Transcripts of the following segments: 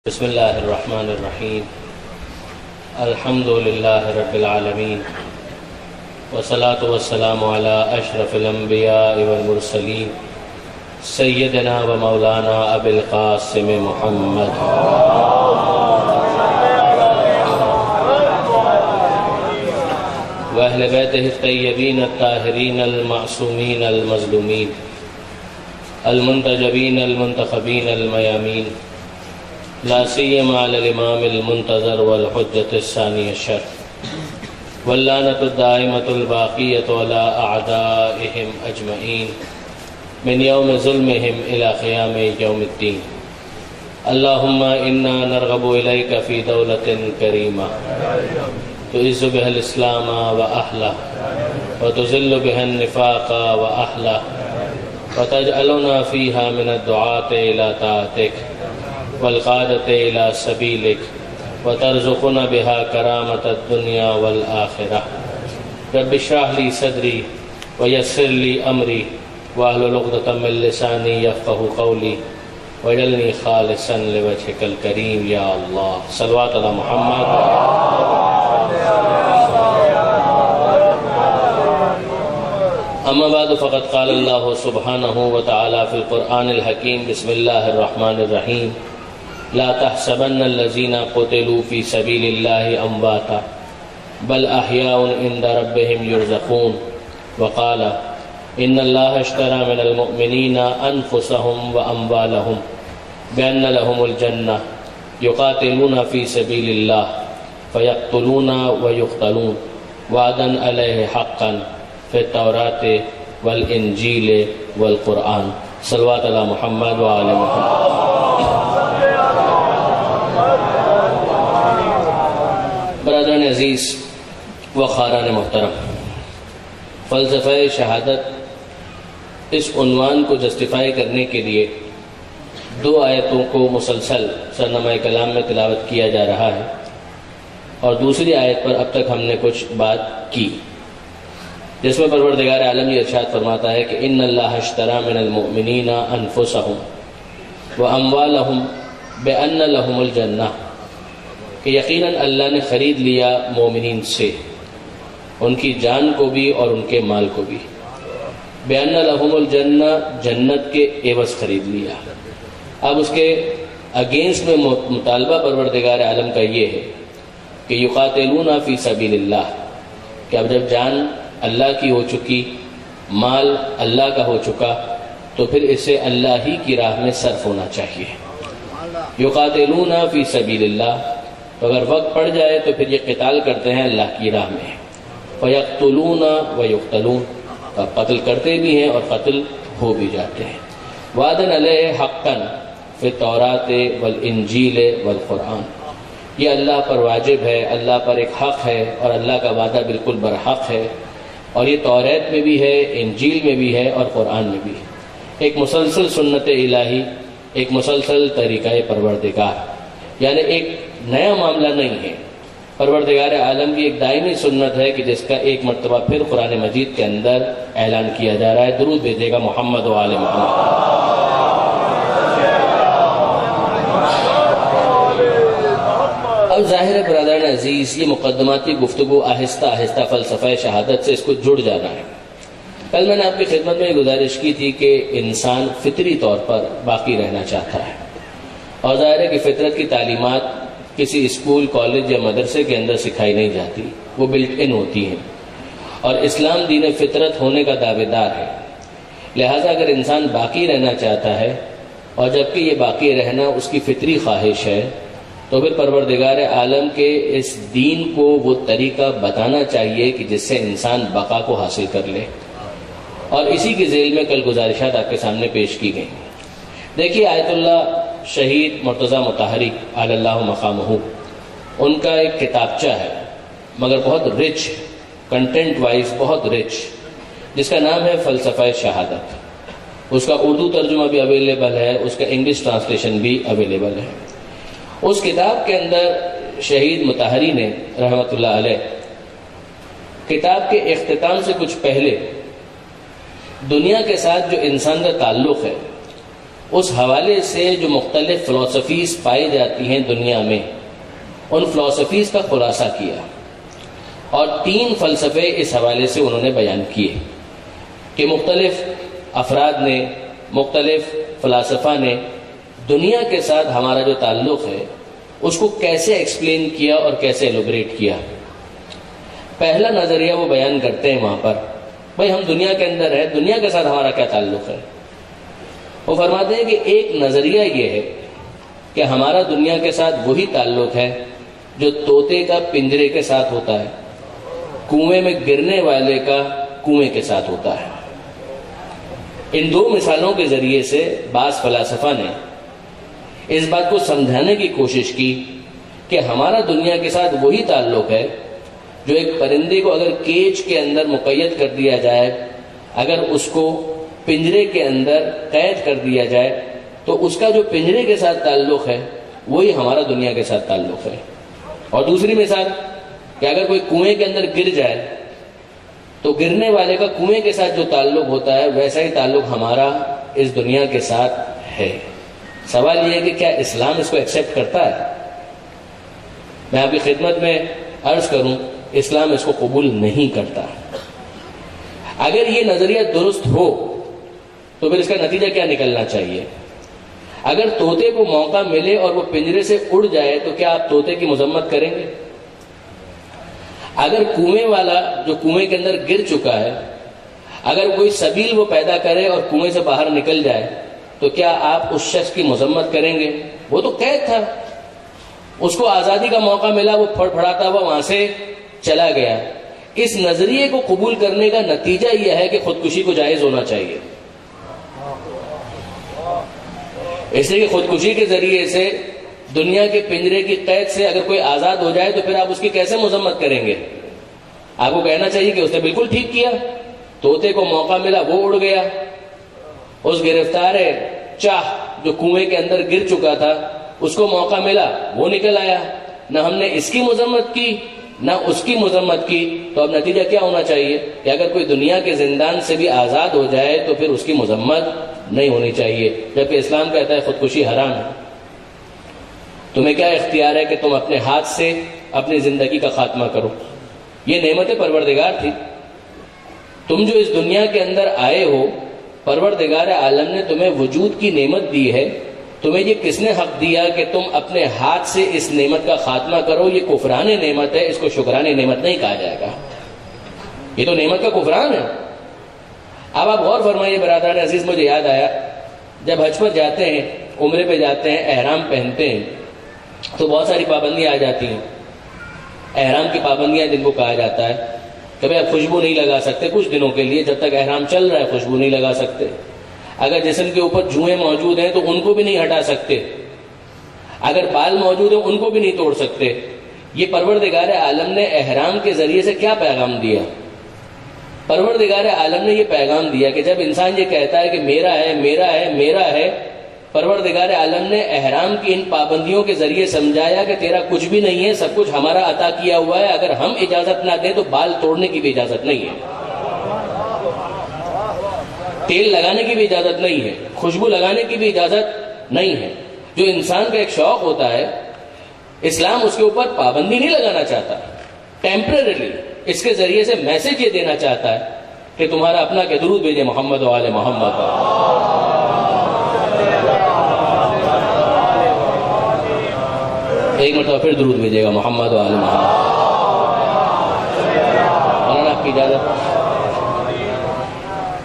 بسم اللہ الرحمن الرحیم الحمد للہ رب العالمین والصلاة والسلام علی اشرف الانبیاء والمرسلین سیدنا و مولانا ابی القاسم محمد واہل بیتہ الطیبین الطاہرین المعصومین المظلومین المنتجبین المنتخبین المیامین لا سیما علی الامام المنتظر والحجة الثانی عشر واللعنة الدائمة الباقیة علی اعدائهم اجمعین من یوم ظلمهم الى قیام یوم الدین اللہم انا نرغب الیک فی دولة کریمہ تعز بها الاسلام واہلہ وتذل بها النفاق واہلہ وتجعلنا فیہا من الدعاة الى طاعتک والقادة إلى سبيلك وترزقنا بها كرامة الدنيا والآخرة رب اشرح لي صدري ويسر لي أمري واحلل عقدة من لساني يفقهوا قولي واجعلني خالصا لوجهك الكريم يا الله صلوات على محمد. أما بعد فقد قال الله سبحانه وتعالى في القرآن الحكيم بسم الله الرحمن الرحيم لا تحسبن الذين قتلوا في سبيل الله امواتا بل احياء عند ربهم يرزقون وقال ان الله اشترى من المؤمنين انفسهم واموالهم بان لهم الجنة يقاتلون في سبيل الله فيقتلون ويقتلون وعدا عليه حقا في التوراة والانجيل والقرآن صلوات على محمد وعلى محمد. برادران عزیز و خاران محترم، فلسفہ شہادت اس عنوان کو جسٹیفائی کرنے کے لیے دو آیتوں کو مسلسل سرنامہ کلام میں تلاوت کیا جا رہا ہے، اور دوسری آیت پر اب تک ہم نے کچھ بات کی، جس میں پروردگار عالم یہ ارشاد فرماتا ہے کہ ان اللہ اشتری من المؤمنین انفسهم واموالهم بان لهم الجنہ، کہ یقیناً اللہ نے خرید لیا مومنین سے ان کی جان کو بھی اور ان کے مال کو بھی، بأن لهم الجنہ، جنت کے عوض خرید لیا. اب اس کے اگینسٹ میں مطالبہ پروردگار عالم کا یہ ہے کہ یقاتلون فی سبیل اللہ، کہ اب جب جان اللہ کی ہو چکی، مال اللہ کا ہو چکا، تو پھر اسے اللہ ہی کی راہ میں صرف ہونا چاہیے. یقاتلون فی سبیل اللہ، تو اگر وقت پڑ جائے تو پھر یہ قتال کرتے ہیں اللہ کی راہ میں. وَيَقْتُلُونَ وَيُقْتَلُونَ، تو قتل کرتے بھی ہیں اور قتل ہو بھی جاتے ہیں. وَعْدًا عَلَيْهِ حَقًّا فِي التَّوْرَاةِ وَالْإِنْجِيلِ وَالْقُرْآنِ، یہ اللہ پر واجب ہے، اللہ پر ایک حق ہے، اور اللہ کا وعدہ بالکل برحق ہے، اور یہ توریت میں بھی ہے، انجیل میں بھی ہے، اور قرآن میں بھی ہے. ایک مسلسل سنت الہی، ایک مسلسل طریقہ پروردگار، یعنی ایک نیا معاملہ نہیں ہے. پروردگار عالم کی ایک دائمی سنت ہے کہ جس کا ایک مرتبہ پھر قرآن مجید کے اندر اعلان کیا جا رہا ہے. درود بھیجے گا محمد و آل محمد. اب ظاہر ہے برادران عزیز، یہ مقدماتی گفتگو آہستہ آہستہ فلسفہ شہادت سے اس کو جڑ جانا ہے. کل میں نے آپ کی خدمت میں گزارش کی تھی کہ انسان فطری طور پر باقی رہنا چاہتا ہے، اور ظاہر ہے کہ فطرت کی تعلیمات کسی اسکول، کالج یا مدرسے کے اندر سکھائی نہیں جاتی، وہ بلٹ ان ہوتی ہیں، اور اسلام دین فطرت ہونے کا دعوے دار ہے. لہٰذا اگر انسان باقی رہنا چاہتا ہے، اور جبکہ یہ باقی رہنا اس کی فطری خواہش ہے، تو پھر پروردگار عالم کے اس دین کو وہ طریقہ بتانا چاہیے کہ جس سے انسان بقا کو حاصل کر لے. اور اسی کی ذیل میں کل گزارشات آپ کے سامنے پیش کی گئیں. دیکھیے، آیت اللہ شہید مرتضی مطہری علی اللہ مقامہ، ان کا ایک کتابچہ ہے، مگر بہت رچ، کنٹینٹ وائز بہت رچ، جس کا نام ہے فلسفہ شہادت. اس کا اردو ترجمہ بھی اویلیبل ہے، اس کا انگلش ٹرانسلیشن بھی اویلیبل ہے. اس کتاب کے اندر شہید مطہری نے رحمۃ اللہ علیہ کتاب کے اختتام سے کچھ پہلے دنیا کے ساتھ جو انسان کا تعلق ہے اس حوالے سے جو مختلف فلسفیز پائی جاتی ہیں دنیا میں، ان فلسفیز کا خلاصہ کیا، اور 3 فلسفے اس حوالے سے انہوں نے بیان کیے کہ مختلف افراد نے، مختلف فلاسفہ نے دنیا کے ساتھ ہمارا جو تعلق ہے اس کو کیسے ایکسپلین کیا اور کیسے ایلوبریٹ کیا۔ پہلا نظریہ وہ بیان کرتے ہیں وہاں پر، بھائی ہم دنیا کے اندر ہیں، دنیا کے ساتھ ہمارا کیا تعلق ہے؟ وہ فرماتے ہیں کہ ایک نظریہ یہ ہے کہ ہمارا دنیا کے ساتھ وہی تعلق ہے جو طوطے کا پنجرے کے ساتھ ہوتا ہے، کنویں میں گرنے والے کا کنویں کے ساتھ ہوتا ہے۔ ان 2 مثالوں کے ذریعے سے بعض فلاسفہ نے اس بات کو سمجھانے کی کوشش کی کہ ہمارا دنیا کے ساتھ وہی تعلق ہے جو ایک پرندے کو اگر کیج کے اندر مقید کر دیا جائے، اگر اس کو پنجرے کے اندر قید کر دیا جائے تو اس کا جو پنجرے کے ساتھ تعلق ہے وہی ہمارا دنیا کے ساتھ تعلق ہے۔ اور دوسری مثال کہ اگر کوئی کنویں کے اندر گر جائے تو گرنے والے کا کنویں کے ساتھ جو تعلق ہوتا ہے ویسا ہی تعلق ہمارا اس دنیا کے ساتھ ہے۔ سوال یہ ہے کہ کیا اسلام اس کو ایکسیپٹ کرتا ہے؟ میں آپ کی خدمت میں عرض کروں، اسلام اس کو قبول نہیں کرتا۔ اگر یہ نظریہ درست ہو تو پھر اس کا نتیجہ کیا نکلنا چاہیے؟ اگر طوطے کو موقع ملے اور وہ پنجرے سے اڑ جائے تو کیا آپ طوطے کی مذمت کریں گے؟ اگر کنویں والا جو کنویں کے اندر گر چکا ہے، اگر کوئی سبیل وہ پیدا کرے اور کنویں سے باہر نکل جائے تو کیا آپ اس شخص کی مذمت کریں گے؟ وہ تو قید تھا، اس کو آزادی کا موقع ملا، وہ پھڑپھڑاتا ہوا وہاں سے چلا گیا۔ اس نظریے کو قبول کرنے کا نتیجہ یہ ہے کہ خودکشی کو جائز ہونا چاہیے، اس لیے کہ خودکشی کے ذریعے سے دنیا کے پنجرے کی قید سے اگر کوئی آزاد ہو جائے تو پھر آپ اس کی کیسے مذمت کریں گے؟ آپ کو کہنا چاہیے کہ اس نے بالکل ٹھیک کیا، طوطے کو موقع ملا وہ اڑ گیا، اس گرفتار چاہ جو کنویں کے اندر گر چکا تھا اس کو موقع ملا وہ نکل آیا۔ نہ ہم نے اس کی مذمت کی نہ اس کی مذمت کی، تو اب نتیجہ کیا ہونا چاہیے کہ اگر کوئی دنیا کے زندان سے بھی آزاد ہو جائے تو پھر اس کی مذمت نہیں ہونی چاہیے، جبکہ اسلام کہتا ہے خودکشی حرام ہے۔ تمہیں کیا اختیار ہے کہ تم اپنے ہاتھ سے اپنی زندگی کا خاتمہ کرو؟ یہ نعمت پروردگار تھی، تم جو اس دنیا کے اندر آئے ہو، پروردگار عالم نے تمہیں وجود کی نعمت دی ہے، تمہیں یہ کس نے حق دیا کہ تم اپنے ہاتھ سے اس نعمت کا خاتمہ کرو؟ یہ کفران نعمت ہے، اس کو شکران نعمت نہیں کہا جائے گا، یہ تو نعمت کا کفران ہے۔ اب آپ غور فرمائیے برادران عزیز، مجھے یاد آیا جب حج پر جاتے ہیں، عمرے پہ جاتے ہیں، احرام پہنتے ہیں تو بہت ساری پابندیاں آ جاتی ہیں۔ احرام کی پابندیاں جن کو کہا جاتا ہے کہ بھئی آپ خوشبو نہیں لگا سکتے کچھ دنوں کے لیے، جب تک احرام چل رہا ہے خوشبو نہیں لگا سکتے، اگر جسم کے اوپر جوئیں موجود ہیں تو ان کو بھی نہیں ہٹا سکتے، اگر بال موجود ہیں ان کو بھی نہیں توڑ سکتے۔ یہ پروردگار عالم نے احرام کے ذریعے سے کیا پیغام دیا؟ پروردگار عالم نے یہ پیغام دیا کہ جب انسان یہ کہتا ہے کہ میرا ہے میرا ہے میرا ہے، پروردگار عالم نے احرام کی ان پابندیوں کے ذریعے سمجھایا کہ تیرا کچھ بھی نہیں ہے، سب کچھ ہمارا عطا کیا ہوا ہے، اگر ہم اجازت نہ دیں تو بال توڑنے کی بھی اجازت نہیں ہے، تیل لگانے کی بھی اجازت نہیں ہے، خوشبو لگانے کی بھی اجازت نہیں ہے۔ جو انسان کا ایک شوق ہوتا ہے، اسلام اس کے اوپر پابندی نہیں لگانا چاہتا، ٹیمپرریلی اس کے ذریعے سے میسج یہ دینا چاہتا ہے کہ تمہارا اپنا کہ درود بھیجے محمد و آل محمد۔ ایک مرتبہ پھر درود بھیجے گا محمد و آل محمد۔ مولانا آپ کی اجازت؟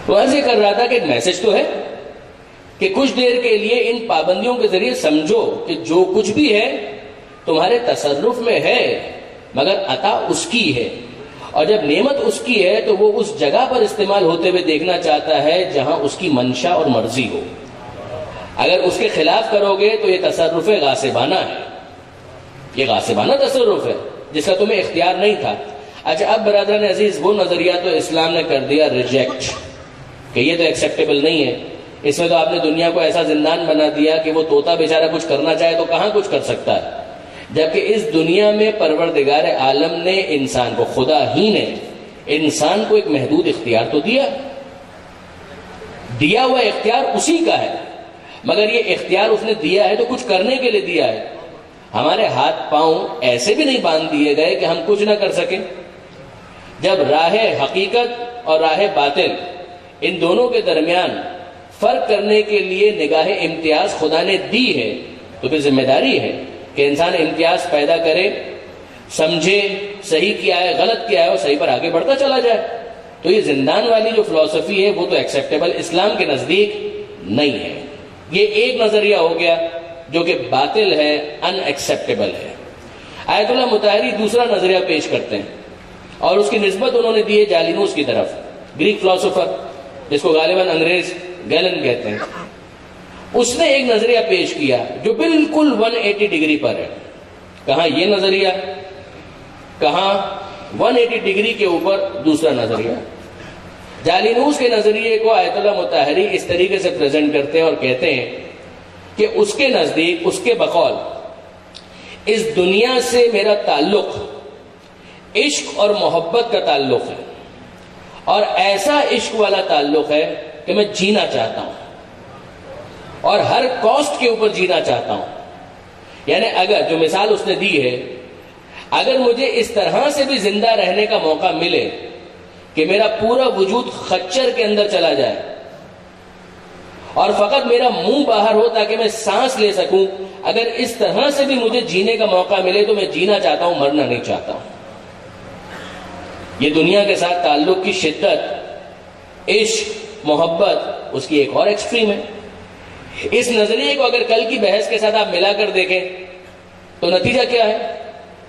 تو ایسے کر رہا تھا کہ ایک میسج تو ہے کہ کچھ دیر کے لیے ان پابندیوں کے ذریعے سمجھو کہ جو کچھ بھی ہے تمہارے تصرف میں ہے، مگر عطا اس کی ہے، اور جب نعمت اس کی ہے تو وہ اس جگہ پر استعمال ہوتے ہوئے دیکھنا چاہتا ہے جہاں اس کی منشا اور مرضی ہو۔ اگر اس کے خلاف کرو گے تو یہ تصرف غاصبانہ ہے، یہ غاصبانہ تصرف ہے جس کا تمہیں اختیار نہیں تھا۔ اچھا، اب برادران عزیز وہ نظریہ تو اسلام نے کر دیا ریجیکٹ کہ یہ تو ایکسیپٹیبل نہیں ہے، اس میں تو آپ نے دنیا کو ایسا زندان بنا دیا کہ وہ طوطا بیچارہ کچھ کرنا چاہے تو کہاں کچھ کر سکتا ہے، جبکہ اس دنیا میں پروردگار عالم نے انسان کو، خدا ہی نے انسان کو ایک محدود اختیار تو دیا ہوا اختیار اسی کا ہے، مگر یہ اختیار اس نے دیا ہے تو کچھ کرنے کے لیے دیا ہے. ہمارے ہاتھ پاؤں ایسے بھی نہیں باندھ دیے گئے کہ ہم کچھ نہ کر سکیں. جب راہ حقیقت اور راہ باطل ان دونوں کے درمیان فرق کرنے کے لیے نگاہ امتیاز خدا نے دی ہے تو پھر ذمہ داری ہے کہ انسان امتیاز پیدا کرے, سمجھے صحیح کیا ہے غلط کیا ہے اور صحیح پر آگے بڑھتا چلا جائے. تو یہ زندان والی جو فلسفی ہے وہ تو ایکسیپٹیبل اسلام کے نزدیک نہیں ہے. یہ ایک نظریہ ہو گیا جو کہ باطل ہے, ان ایکسیپٹیبل ہے. آیت اللہ مطہری دوسرا نظریہ پیش کرتے ہیں اور اس کی نسبت انہوں نے دی ہے جالینوس کی طرف, گریک فلسفر جس کو غالباً انگریز گیلن کہتے ہیں. اس نے ایک نظریہ پیش کیا جو بالکل 180 ڈگری پر ہے. کہاں یہ نظریہ, کہاں 180 ڈگری کے اوپر دوسرا نظریہ. جالینوس کے نظریے کو آیت اللہ مطہری اس طریقے سے پریزنٹ کرتے ہیں اور کہتے ہیں کہ اس کے نزدیک, اس کے بقول, اس دنیا سے میرا تعلق عشق اور محبت کا تعلق ہے, اور ایسا عشق والا تعلق ہے کہ میں جینا چاہتا ہوں اور ہر کاسٹ کے اوپر جینا چاہتا ہوں. یعنی اگر جو مثال اس نے دی ہے, اگر مجھے اس طرح سے بھی زندہ رہنے کا موقع ملے کہ میرا پورا وجود خچر کے اندر چلا جائے اور فقط میرا منہ باہر ہو تاکہ میں سانس لے سکوں, اگر اس طرح سے بھی مجھے جینے کا موقع ملے تو میں جینا چاہتا ہوں, مرنا نہیں چاہتا ہوں. یہ دنیا کے ساتھ تعلق کی شدت, عشق, محبت, اس کی ایک اور ایکسٹریم ہے. اس نظریے کو اگر کل کی بحث کے ساتھ آپ ملا کر دیکھیں تو نتیجہ کیا ہے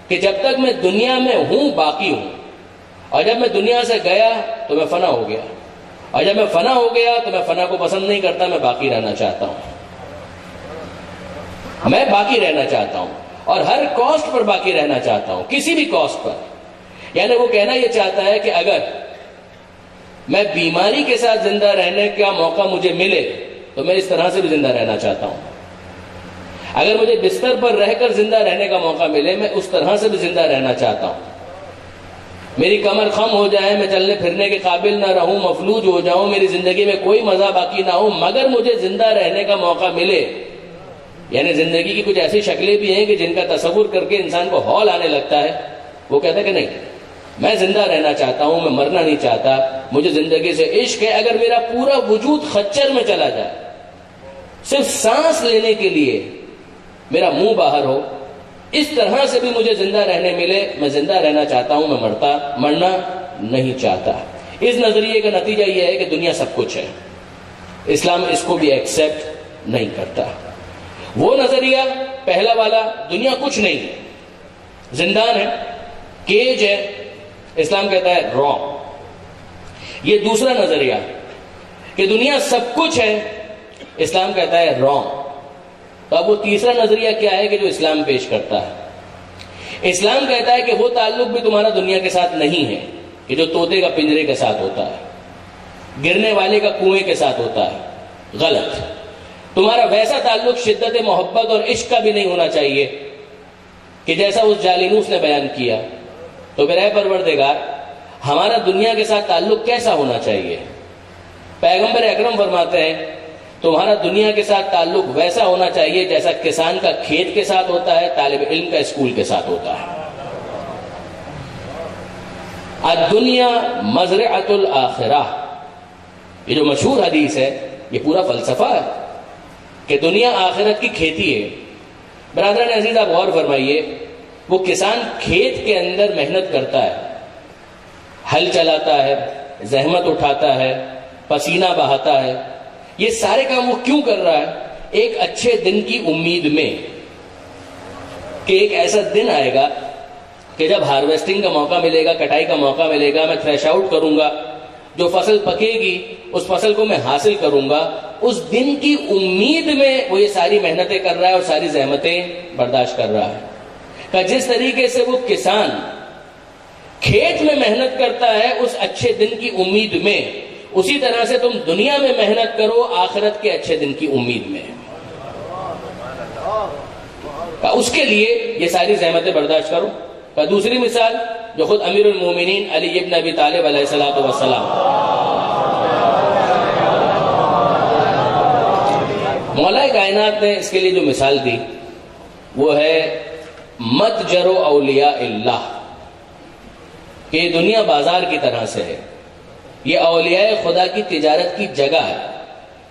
کہ جب تک میں دنیا میں ہوں باقی ہوں, اور جب میں دنیا سے گیا تو میں فنا ہو گیا, اور جب میں فنا ہو گیا تو میں فنا کو پسند نہیں کرتا, میں باقی رہنا چاہتا ہوں. میں باقی رہنا چاہتا ہوں اور ہر کاسٹ پر باقی رہنا چاہتا ہوں, کسی بھی کاسٹ پر. یعنی وہ کہنا یہ چاہتا ہے کہ اگر میں بیماری کے ساتھ زندہ رہنے کا موقع مجھے ملے تو میں اس طرح سے بھی زندہ رہنا چاہتا ہوں. اگر مجھے بستر پر رہ کر زندہ رہنے کا موقع ملے میں اس طرح سے بھی زندہ رہنا چاہتا ہوں. میری کمر خم ہو جائے, میں چلنے پھرنے کے قابل نہ رہوں, مفلوج ہو جاؤں, میری زندگی میں کوئی مزہ باقی نہ ہو, مگر مجھے زندہ رہنے کا موقع ملے. یعنی زندگی کی کچھ ایسی شکلیں بھی ہیں کہ جن کا تصور کر کے انسان کو ہول آنے لگتا ہے. وہ کہتا ہے کہ نہیں, میں زندہ رہنا چاہتا ہوں, میں مرنا نہیں چاہتا, مجھے زندگی سے عشق ہے. اگر میرا پورا وجود خچر میں چلا جائے, صرف سانس لینے کے لیے میرا منہ باہر ہو, اس طرح سے بھی مجھے زندہ رہنے ملے, میں زندہ رہنا چاہتا ہوں, میں مرنا نہیں چاہتا. اس نظریے کا نتیجہ یہ ہے کہ دنیا سب کچھ ہے. اسلام اس کو بھی ایکسیپٹ نہیں کرتا. وہ نظریہ پہلا والا, دنیا کچھ نہیں ہے, زندان ہے, کیج ہے, اسلام کہتا ہے رانگ. یہ دوسرا نظریہ کہ دنیا سب کچھ ہے, اسلام کہتا ہے رانگ. تو اب وہ تیسرا نظریہ کیا ہے کہ جو اسلام پیش کرتا ہے؟ اسلام کہتا ہے کہ وہ تعلق بھی تمہارا دنیا کے ساتھ نہیں ہے کہ جو طوطے کا پنجرے کے ساتھ ہوتا ہے, گرنے والے کا کنویں کے ساتھ ہوتا ہے. غلط. تمہارا ویسا تعلق شدت محبت اور عشق کا بھی نہیں ہونا چاہیے کہ جیسا اس جالینوس نے بیان کیا. تو پھر اے پروردگار, ہمارا دنیا کے ساتھ تعلق کیسا ہونا چاہیے؟ پیغمبر اکرم فرماتے ہیں تمہارا دنیا کے ساتھ تعلق ویسا ہونا چاہیے جیسا کسان کا کھیت کے ساتھ ہوتا ہے, طالب علم کا اسکول کے ساتھ ہوتا ہے. الدنیا مزرعۃ الآخرہ, یہ جو مشہور حدیث ہے یہ پورا فلسفہ ہے کہ دنیا آخرت کی کھیتی ہے. برادران عزیز, آپ غور فرمائیے, وہ کسان کھیت کے اندر محنت کرتا ہے, ہل چلاتا ہے, زحمت اٹھاتا ہے, پسینہ بہاتا ہے. یہ سارے کام وہ کیوں کر رہا ہے؟ ایک اچھے دن کی امید میں کہ ایک ایسا دن آئے گا کہ جب ہارویسٹنگ کا موقع ملے گا, کٹائی کا موقع ملے گا, میں تھریش آؤٹ کروں گا, جو فصل پکے گی اس فصل کو میں حاصل کروں گا. اس دن کی امید میں وہ یہ ساری محنتیں کر رہا ہے اور ساری زحمتیں برداشت کر رہا ہے. کہ جس طریقے سے وہ کسان کھیت میں محنت کرتا ہے اس اچھے دن کی امید میں, اسی طرح سے تم دنیا میں محنت کرو آخرت کے اچھے دن کی امید میں. اس کے لیے یہ ساری زحمتیں برداشت کرو. دوسری مثال جو خود امیر المومنین علی ابن ابی طالب علیہ الصلوۃ والسلام, مولا کائنات نے اس کے لیے جو مثال دی وہ ہے متجر اولیاء اللہ، کہ یہ دنیا بازار کی طرح سے ہے، یہ اولیاء خدا کی تجارت کی جگہ ہے۔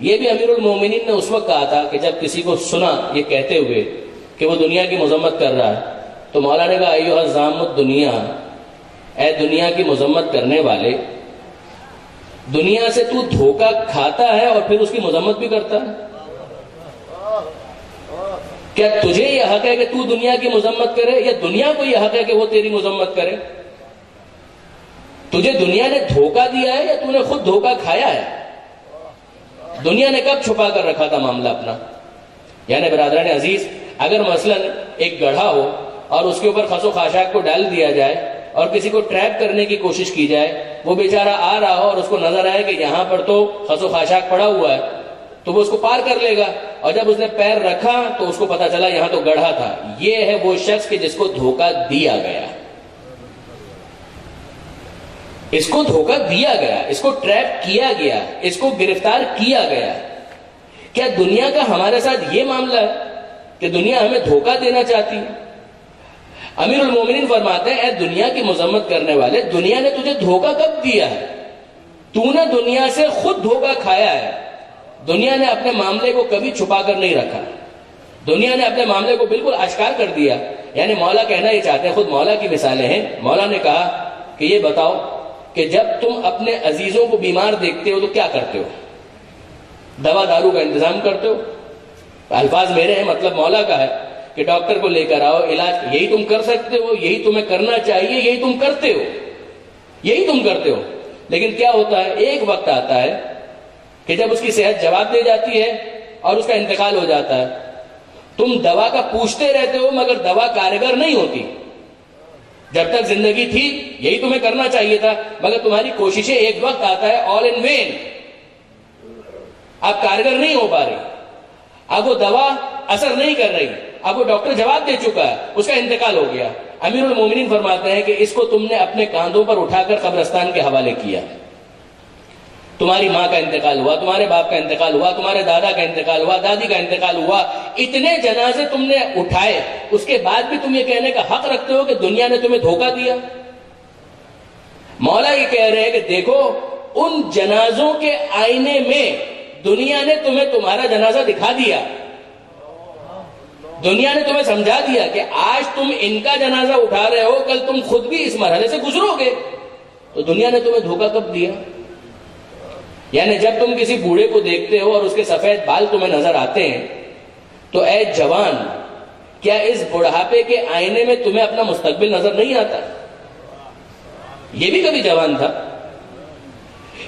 یہ بھی امیر المومنین نے اس وقت کہا تھا کہ جب کسی کو سنا یہ کہتے ہوئے کہ وہ دنیا کی مذمت کر رہا ہے، تو مولا نے کہا ایھا الزعام الدنیا، اے دنیا کی مذمت کرنے والے، دنیا سے تو دھوکہ کھاتا ہے اور پھر اس کی مذمت بھی کرتا ہے؟ کیا تجھے یہ حق ہے کہ تو دنیا کی مذمت کرے، یا دنیا کو یہ حق ہے کہ وہ تیری مذمت کرے؟ تجھے دنیا نے دھوکہ دیا ہے یا تو نے خود دھوکہ کھایا ہے؟ دنیا نے کب چھپا کر رکھا تھا معاملہ اپنا؟ یعنی برادران عزیز، اگر مثلا ایک گڑھا ہو اور اس کے اوپر خس و خاشاک کو ڈال دیا جائے اور کسی کو ٹریپ کرنے کی کوشش کی جائے، وہ بیچارہ آ رہا ہو اور اس کو نظر آئے کہ یہاں پر تو خس و خاشاک پڑا ہوا ہے، تو وہ اس کو پار کر لے گا، اور جب اس نے پیر رکھا تو اس کو پتا چلا یہاں تو گڑھا تھا۔ یہ ہے وہ شخص کہ جس کو دھوکہ دیا گیا، اس کو دھوکہ دیا گیا، اس کو ٹریپ کیا گیا، اس کو گرفتار کیا گیا۔ کیا دنیا کا ہمارے ساتھ یہ معاملہ ہے کہ دنیا ہمیں دھوکہ دینا چاہتی ہے؟ امیر المومنین فرماتے ہیں اے دنیا کی مذمت کرنے والے، دنیا نے تجھے دھوکہ کب دیا ہے؟ تو نے دنیا سے خود دھوکہ کھایا ہے۔ دنیا نے اپنے معاملے کو کبھی چھپا کر نہیں رکھا، دنیا نے اپنے معاملے کو بالکل اشکار کر دیا۔ یعنی مولا کہنا یہ چاہتے ہیں، خود مولا کی مثالیں ہیں۔ مولا نے کہا کہ یہ بتاؤ کہ جب تم اپنے عزیزوں کو بیمار دیکھتے ہو تو کیا کرتے ہو؟ دوا دارو کا انتظام کرتے ہو؟ الفاظ میرے ہیں، مطلب مولا کا ہے کہ ڈاکٹر کو لے کر آؤ، علاج، یہی تم کر سکتے ہو، یہی تمہیں کرنا چاہیے، یہی تم کرتے ہو، یہی تم کرتے ہو۔ لیکن کیا ہوتا ہے، ایک وقت آتا ہے کہ جب اس کی صحت جواب دے جاتی ہے اور اس کا انتقال ہو جاتا ہے، تم دوا کا پوچھتے رہتے ہو مگر دوا کارگر نہیں ہوتی۔ جب تک زندگی تھی یہی تمہیں کرنا چاہیے تھا، مگر تمہاری کوششیں ایک وقت آتا ہے آل ان وین، اب کارگر نہیں ہو پا رہی، اب وہ دوا اثر نہیں کر رہی، اب وہ ڈاکٹر جواب دے چکا ہے، اس کا انتقال ہو گیا۔ امیر المومنین فرماتے ہیں کہ اس کو تم نے اپنے کاندھوں پر اٹھا کر قبرستان کے حوالے کیا۔ تمہاری ماں کا انتقال ہوا، تمہارے باپ کا انتقال ہوا، تمہارے دادا کا انتقال ہوا، دادی کا انتقال ہوا، اتنے جنازے تم نے اٹھائے، اس کے بعد بھی تم یہ کہنے کا حق رکھتے ہو کہ دنیا نے تمہیں دھوکہ دیا؟ مولا یہ کہہ رہے ہیں کہ دیکھو، ان جنازوں کے آئینے میں دنیا نے تمہیں تمہارا جنازہ دکھا دیا، دنیا نے تمہیں سمجھا دیا کہ آج تم ان کا جنازہ اٹھا رہے ہو، کل تم خود بھی اس مرحلے سے گزرو گے۔ تو دنیا نے تمہیں دھوکہ کب دیا؟ یعنی جب تم کسی بوڑھے کو دیکھتے ہو اور اس کے سفید بال تمہیں نظر آتے ہیں تو اے جوان، کیا اس بڑھاپے کے آئینے میں تمہیں اپنا مستقبل نظر نہیں آتا؟ یہ بھی کبھی جوان تھا،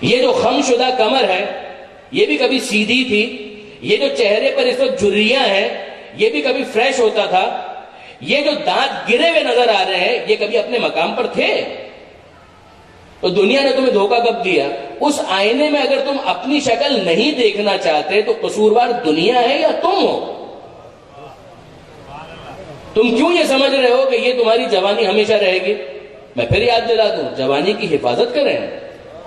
یہ جو خم شدہ کمر ہے یہ بھی کبھی سیدھی تھی، یہ جو چہرے پر اس وقت جھریاں ہیں یہ بھی کبھی فریش ہوتا تھا، یہ جو دانت گرے ہوئے نظر آ رہے ہیں یہ کبھی اپنے مقام پر تھے؟ تو دنیا نے تمہیں دھوکہ کب دیا؟ اس آئینے میں اگر تم اپنی شکل نہیں دیکھنا چاہتے تو قصوروار دنیا ہے یا تم ہو؟ تم کیوں یہ سمجھ رہے ہو کہ یہ تمہاری جوانی ہمیشہ رہے گی؟ میں پھر یاد دلا دوں، جوانی کی حفاظت کریں،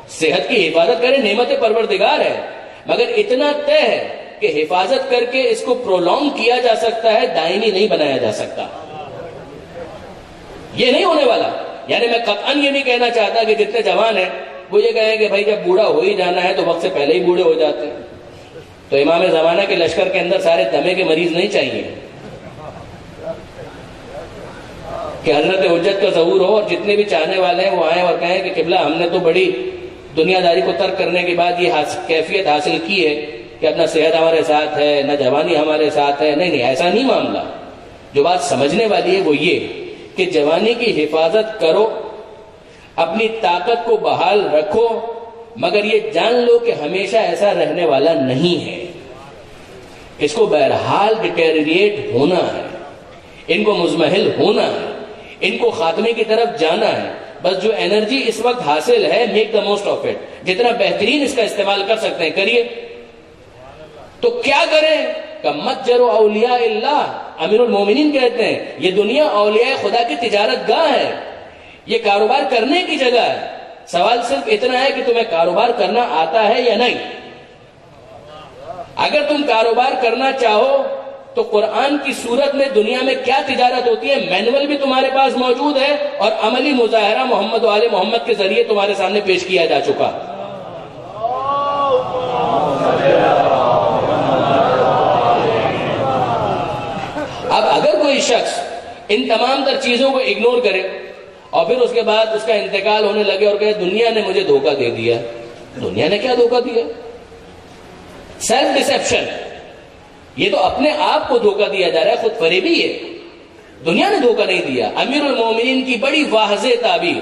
صحت کی حفاظت کریں، نعمت پروردگار ہے، مگر اتنا طے ہے کہ حفاظت کر کے اس کو پرولونگ کیا جا سکتا ہے، دائمی نہیں بنایا جا سکتا۔ یہ نہیں ہونے والا۔ یعنی میں قطعاً یہ نہیں کہنا چاہتا کہ جتنے جوان ہیں وہ یہ کہیں کہ بھائی جب بوڑھا ہو ہی جانا ہے تو وقت سے پہلے ہی بوڑھے ہو جاتے ہیں۔ تو امام زمانہ کے لشکر کے اندر سارے دمے کے مریض نہیں چاہیے کہ حضرت حجت کا ظہور ہو اور جتنے بھی چاہنے والے ہیں وہ آئیں اور کہیں کہ قبلہ ہم نے تو بڑی دنیا داری کو ترک کرنے کے بعد یہ کیفیت حاصل کی ہے کہ اپنا صحت ہمارے ساتھ ہے، نہ جوانی ہمارے ساتھ ہے۔ نہیں، ایسا نہیں معاملہ۔ جو بات سمجھنے والی ہے وہ یہ کہ جوانی کی حفاظت کرو، اپنی طاقت کو بحال رکھو، مگر یہ جان لو کہ ہمیشہ ایسا رہنے والا نہیں ہے۔ اس کو بہرحال ڈیٹیریٹ ہونا ہے، ان کو مزمحل ہونا ہے، ان کو خاتمے کی طرف جانا ہے۔ بس جو انرجی اس وقت حاصل ہے، make the most of it, جتنا بہترین اس کا استعمال کر سکتے ہیں کریے۔ تو کیا کریں؟ کہ متجر اولیاء اللہ، امیر المومنین کہتے ہیں یہ دنیا اولیاء خدا کی تجارت گاہ ہے، یہ کاروبار کرنے کی جگہ ہے۔ سوال صرف اتنا ہے کہ تمہیں کاروبار کرنا آتا ہے یا نہیں؟ اگر تم کاروبار کرنا چاہو تو قرآن کی صورت میں دنیا میں کیا تجارت ہوتی ہے مینول بھی تمہارے پاس موجود ہے، اور عملی مظاہرہ محمد و آل محمد کے ذریعے تمہارے سامنے پیش کیا جا چکا۔ اب اگر کوئی شخص ان تمام تر چیزوں کو اگنور کرے اور پھر اس کے بعد اس کا انتقال ہونے لگے اور کہے دنیا نے مجھے دھوکہ دے دیا، دنیا نے کیا دھوکہ دیا؟ سیلف ڈسیپشن، یہ تو اپنے آپ کو دھوکہ دیا جا رہا ہے، خود فریبی ہے، دنیا نے دھوکہ نہیں دیا۔ امیر المومنین کی بڑی واضح تعبیر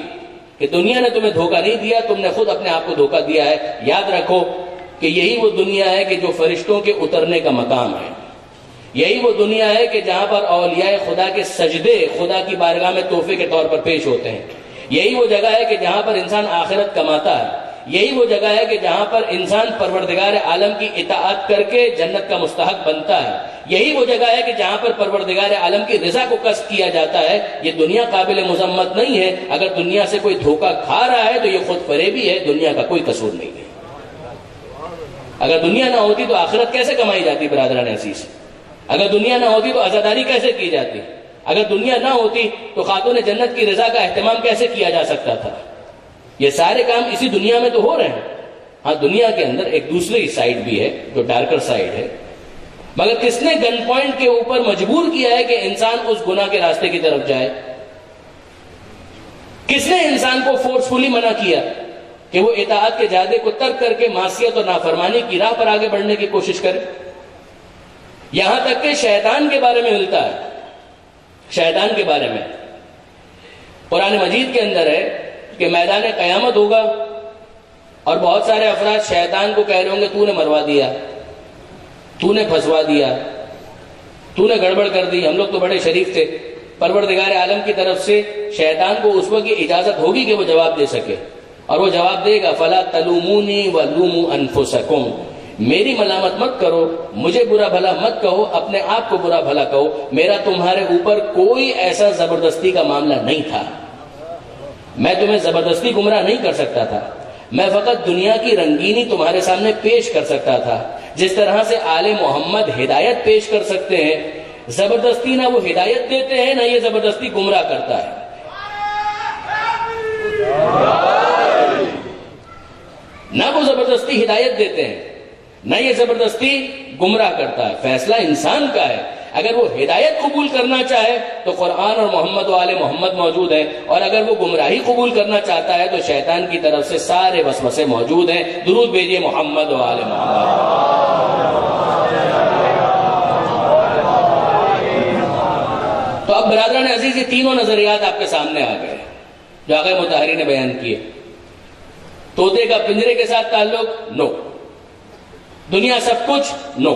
کہ دنیا نے تمہیں دھوکہ نہیں دیا، تم نے خود اپنے آپ کو دھوکہ دیا ہے۔ یاد رکھو کہ یہی وہ دنیا ہے کہ جو فرشتوں کے اترنے کا مقام ہے، یہی وہ دنیا ہے کہ جہاں پر اولیاء خدا کے سجدے خدا کی بارگاہ میں تحفے کے طور پر پیش ہوتے ہیں، یہی وہ جگہ ہے کہ جہاں پر انسان آخرت کماتا ہے، یہی وہ جگہ ہے کہ جہاں پر انسان پروردگار عالم کی اطاعت کر کے جنت کا مستحق بنتا ہے، یہی وہ جگہ ہے کہ جہاں پر پروردگار عالم کی رضا کو کسب کیا جاتا ہے۔ یہ دنیا قابل مذمت نہیں ہے، اگر دنیا سے کوئی دھوکہ کھا رہا ہے تو یہ خود فریبی ہے، دنیا کا کوئی قصور نہیں ہے۔ اگر دنیا نہ ہوتی تو آخرت کیسے کمائی جاتی برادران عزیز؟ اگر دنیا نہ ہوتی تو عزاداری کیسے کی جاتی؟ اگر دنیا نہ ہوتی تو خاتون جنت کی رضا کا اہتمام کیسے کیا جا سکتا تھا؟ یہ سارے کام اسی دنیا میں تو ہو رہے ہیں۔ ہاں، دنیا کے اندر ایک دوسری سائیڈ بھی ہے جو ڈارکر سائیڈ ہے، مگر کس نے گن پوائنٹ کے اوپر مجبور کیا ہے کہ انسان اس گناہ کے راستے کی طرف جائے؟ کس نے انسان کو فورسفلی منع کیا کہ وہ اطاعت کے جادے کو ترک کر کے معصیت اور نافرمانی کی راہ پر آگے بڑھنے کی کوشش کرے؟ یہاں تک کہ شیطان کے بارے میں ملتا ہے، شیطان کے بارے میں قرآن مجید کے اندر ہے کہ میدان قیامت ہوگا اور بہت سارے افراد شیطان کو کہہ رہے ہوں گے تو نے مروا دیا، تو نے پھنسوا دیا، تو نے گڑبڑ کر دی، ہم لوگ تو بڑے شریف تھے۔ پروردگار عالم کی طرف سے شیطان کو اس وقت یہ اجازت ہوگی کہ وہ جواب دے سکے، اور وہ جواب دے گا فَلَا تَلُومُونِي وَلُومُوا أَنفُسَكُمْ، میری ملامت مت کرو، مجھے برا بھلا مت کہو، اپنے آپ کو برا بھلا کہو، میرا تمہارے اوپر کوئی ایسا زبردستی کا معاملہ نہیں تھا، میں تمہیں زبردستی گمراہ نہیں کر سکتا تھا، میں فقط دنیا کی رنگینی تمہارے سامنے پیش کر سکتا تھا۔ جس طرح سے آل محمد ہدایت پیش کر سکتے ہیں، زبردستی نہ وہ ہدایت دیتے ہیں نہ یہ زبردستی گمراہ کرتا ہے۔ نہ وہ زبردستی ہدایت دیتے ہیں نہ یہ زبردستی گمراہ کرتا ہے، فیصلہ انسان کا ہے۔ اگر وہ ہدایت قبول کرنا چاہے تو قرآن اور محمد و آل محمد موجود ہیں، اور اگر وہ گمراہی قبول کرنا چاہتا ہے تو شیطان کی طرف سے سارے وسوسے موجود ہیں۔ درود بھیجیے محمد و آل محمد۔ تو اب برادران عزیز یہ تینوں نظریات آپ کے سامنے آ گئے جو آقا مطہری نے بیان کیے۔ طوطے کا پنجرے کے ساتھ تعلق، نو۔ دنیا سب کچھ، نو۔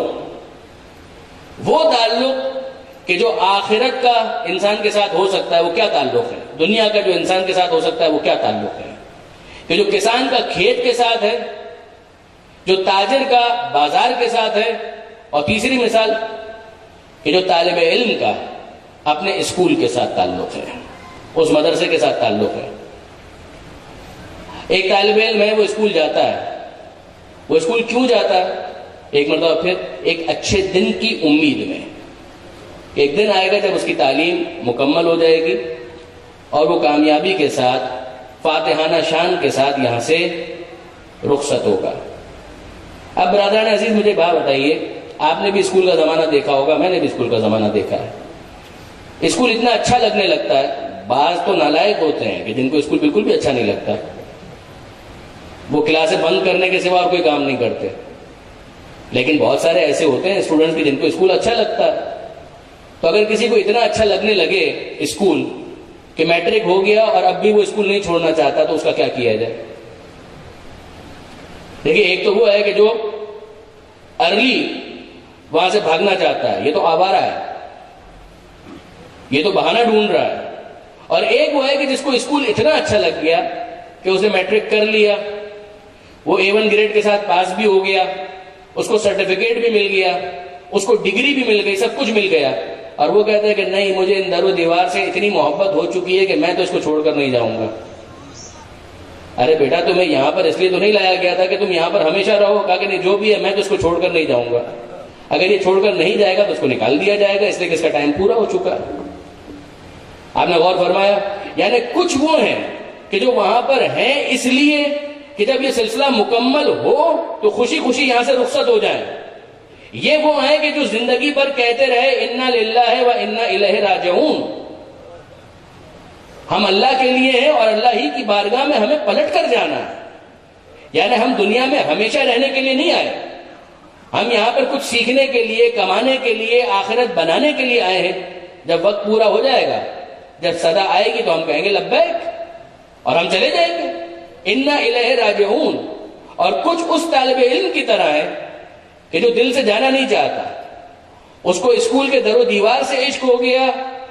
وہ تعلق کہ جو آخرت کا انسان کے ساتھ ہو سکتا ہے وہ کیا تعلق ہے؟ دنیا کا جو انسان کے ساتھ ہو سکتا ہے وہ کیا تعلق ہے؟ کہ جو کسان کا کھیت کے ساتھ ہے، جو تاجر کا بازار کے ساتھ ہے، اور تیسری مثال کہ جو طالب علم کا اپنے اسکول کے ساتھ تعلق ہے، اس مدرسے کے ساتھ تعلق ہے۔ ایک طالب علم ہے، وہ اسکول جاتا ہے، وہ اسکول کیوں جاتا ہے؟ ایک مرتبہ پھر ایک اچھے دن کی امید میں، ایک دن آئے گا جب اس کی تعلیم مکمل ہو جائے گی اور وہ کامیابی کے ساتھ فاتحانہ شان کے ساتھ یہاں سے رخصت ہوگا۔ اب برادران عزیز مجھے بات بتائیے، آپ نے بھی اسکول کا زمانہ دیکھا ہوگا، میں نے بھی اسکول کا زمانہ دیکھا ہے۔ اسکول اتنا اچھا لگنے لگتا ہے، بعض تو نالائق ہوتے ہیں کہ جن کو اسکول بالکل بھی اچھا نہیں لگتا، وہ کلاسیں بند کرنے کے سوا اور کوئی کام نہیں کرتے، لیکن بہت سارے ایسے ہوتے ہیں اسٹوڈنٹس کے جن کو اسکول اچھا لگتا ہے۔ تو اگر کسی کو اتنا اچھا لگنے لگے اسکول کہ میٹرک ہو گیا اور اب بھی وہ اسکول نہیں چھوڑنا چاہتا تو اس کا کیا کیا جائے؟ دیکھیے، ایک تو وہ ہے کہ جو ارلی وہاں سے بھاگنا چاہتا ہے، یہ تو آوارہ ہے، یہ تو بہانہ ڈھونڈ رہا ہے، اور ایک وہ ہے کہ جس کو اسکول اتنا اچھا لگ گیا کہ اس نے میٹرک کر لیا، وہ A1 گریڈ کے ساتھ پاس بھی ہو گیا، اس کو سرٹیفکیٹ بھی مل گیا، اس کو ڈگری بھی مل گئی، سب کچھ مل گیا، اور وہ کہتا ہے کہ نہیں، مجھے ان در و دیوار سے اتنی محبت ہو چکی ہے کہ میں تو اس کو چھوڑ کر نہیں جاؤں گا۔ ارے بیٹا تمہیں یہاں پر اس لیے تو نہیں لایا گیا تھا کہ تم یہاں پر ہمیشہ رہو. کہا کہ نہیں جو بھی ہے میں تو اس کو چھوڑ کر نہیں جاؤں گا. اگر یہ چھوڑ کر نہیں جائے گا تو اس کو نکال دیا جائے گا, اس لیے کہ اس کا ٹائم پورا ہو چکا ہے. آپ نے غور فرمایا؟ یعنی کچھ وہ ہیں کہ جو وہاں پر ہیں اس لیے کہ جب یہ سلسلہ مکمل ہو تو خوشی خوشی یہاں سے رخصت ہو جائیں. یہ وہ ہیں کہ جو زندگی پر کہتے رہے انا للہ و انا الیہ راجعون, ہم اللہ کے لیے ہیں اور اللہ ہی کی بارگاہ میں ہمیں پلٹ کر جانا ہے. یعنی ہم دنیا میں ہمیشہ رہنے کے لیے نہیں آئے, ہم یہاں پر کچھ سیکھنے کے لیے, کمانے کے لیے, آخرت بنانے کے لیے آئے ہیں. جب وقت پورا ہو جائے گا, جب صدا آئے گی تو ہم کہیں گے لبیک اور ہم چلے جائیں گے. انا الیہ راجعون. اور کچھ اس طالب علم کی طرح ہے کہ جو دل سے جانا نہیں چاہتا, اس کو اسکول کے در و دیوار سے عشق ہو گیا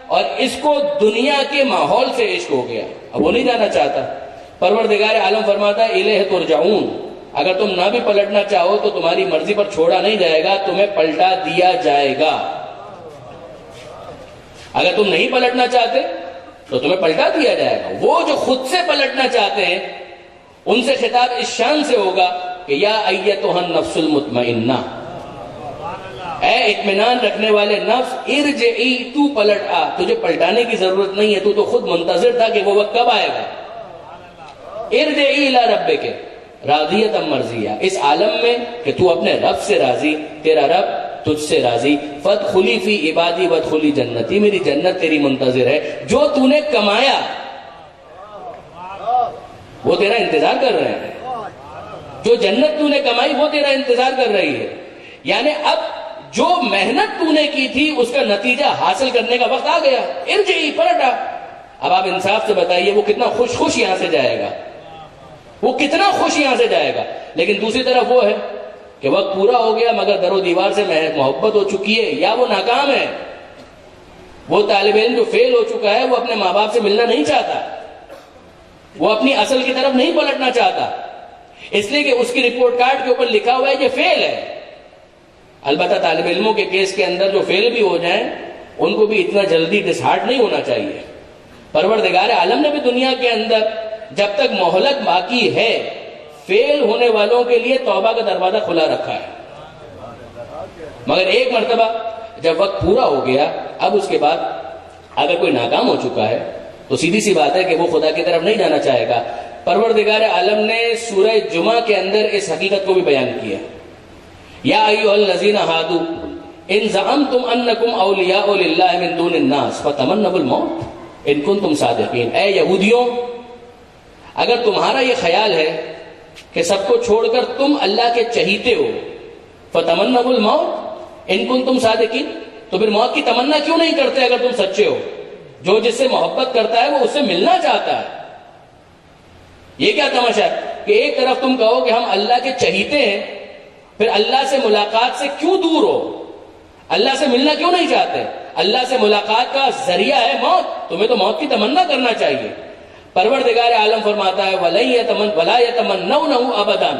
اور اس کو دنیا کے ماحول سے عشق ہو گیا, اب وہ نہیں جانا چاہتا. پروردگار عالم فرماتا ہے الیہ ترجعون, اگر تم نہ بھی پلٹنا چاہو تو تمہاری مرضی پر چھوڑا نہیں جائے گا, تمہیں پلٹا دیا جائے گا. اگر تم نہیں پلٹنا چاہتے تو تمہیں پلٹا دیا جائے گا. وہ جو خود سے پلٹنا چاہتے ہیں ان سے خطاب اس شان سے ہوگا کہ یا ایتھا النفس المطمئنہ, اے اطمینان رکھنے والے نفس, ارجعی, تو پلٹ آ, تجھے پلٹانے کی ضرورت نہیں ہے, تو تو خود منتظر تھا کہ وہ وقت کب آئے گا. ارجعی الی ربک راضیۃ مرضیہ, اس عالم میں کہ تو اپنے رب سے راضی, تیرا رب تجھ سے راضی. فادخلی فی عبادی وادخلی جنتی, میری جنت تیری منتظر ہے. جو تو نے کمایا وہ تیرا انتظار کر رہے ہیں, جو جنت تو نے کمائی وہ تیرا انتظار کر رہی ہے. یعنی اب جو محنت تو نے کی تھی اس کا نتیجہ حاصل کرنے کا وقت آ گیا. ارجعی, پلٹا. اب آپ انصاف سے بتائیے وہ کتنا خوش خوش یہاں سے جائے گا, وہ کتنا خوش یہاں سے جائے گا. لیکن دوسری طرف وہ ہے کہ وقت پورا ہو گیا مگر در و دیوار سے محبت ہو چکی ہے, یا وہ ناکام ہے. وہ طالب علم جو فیل ہو چکا ہے وہ اپنے ماں باپ سے ملنا نہیں چاہتا, وہ اپنی اصل کی طرف نہیں پلٹنا چاہتا, اس لیے کہ اس کی رپورٹ کارڈ کے اوپر لکھا ہوا ہے یہ فیل ہے. البتہ طالب علموں کے کیس کے اندر جو فیل بھی ہو جائیں ان کو بھی اتنا جلدی ڈسہارٹ نہیں ہونا چاہیے. پروردگار عالم نے بھی دنیا کے اندر جب تک مہلت باقی ہے فیل ہونے والوں کے لیے توبہ کا دروازہ کھلا رکھا ہے. مگر ایک مرتبہ جب وقت پورا ہو گیا, اب اس کے بعد اگر کوئی ناکام ہو چکا ہے تو سیدھی سی بات ہے کہ وہ خدا کی طرف نہیں جانا چاہے گا. پروردگار عالم نے سورہ جمعہ کے اندر اس حقیقت کو بھی بیان کیا. یا ایھا الذین ھادوا ان زعمتم انکم اولیاء للہ من دون الناس فتمنوا الموت ان کنتم صادقین. اے یہودیوں, اگر تمہارا یہ خیال ہے کہ سب کو چھوڑ کر تم اللہ کے چہیتے ہو, فتمنوا الموت ان کنتم صادقین, تو پھر موت کی تمنا کیوں نہیں کرتے اگر تم سچے ہو؟ جو جس سے محبت کرتا ہے وہ اس سے ملنا چاہتا ہے. یہ کیا تماشا ہے کہ ایک طرف تم کہو کہ ہم اللہ کے چہیتے ہیں, پھر اللہ سے ملاقات سے کیوں دور ہو, اللہ سے ملنا کیوں نہیں چاہتے؟ اللہ سے ملاقات کا ذریعہ ہے موت, تمہیں تو موت کی تمنا کرنا چاہیے. پروردگار عالم فرماتا ہے وَلَا يَتَمَنَّوْنَهُ أَبَدًا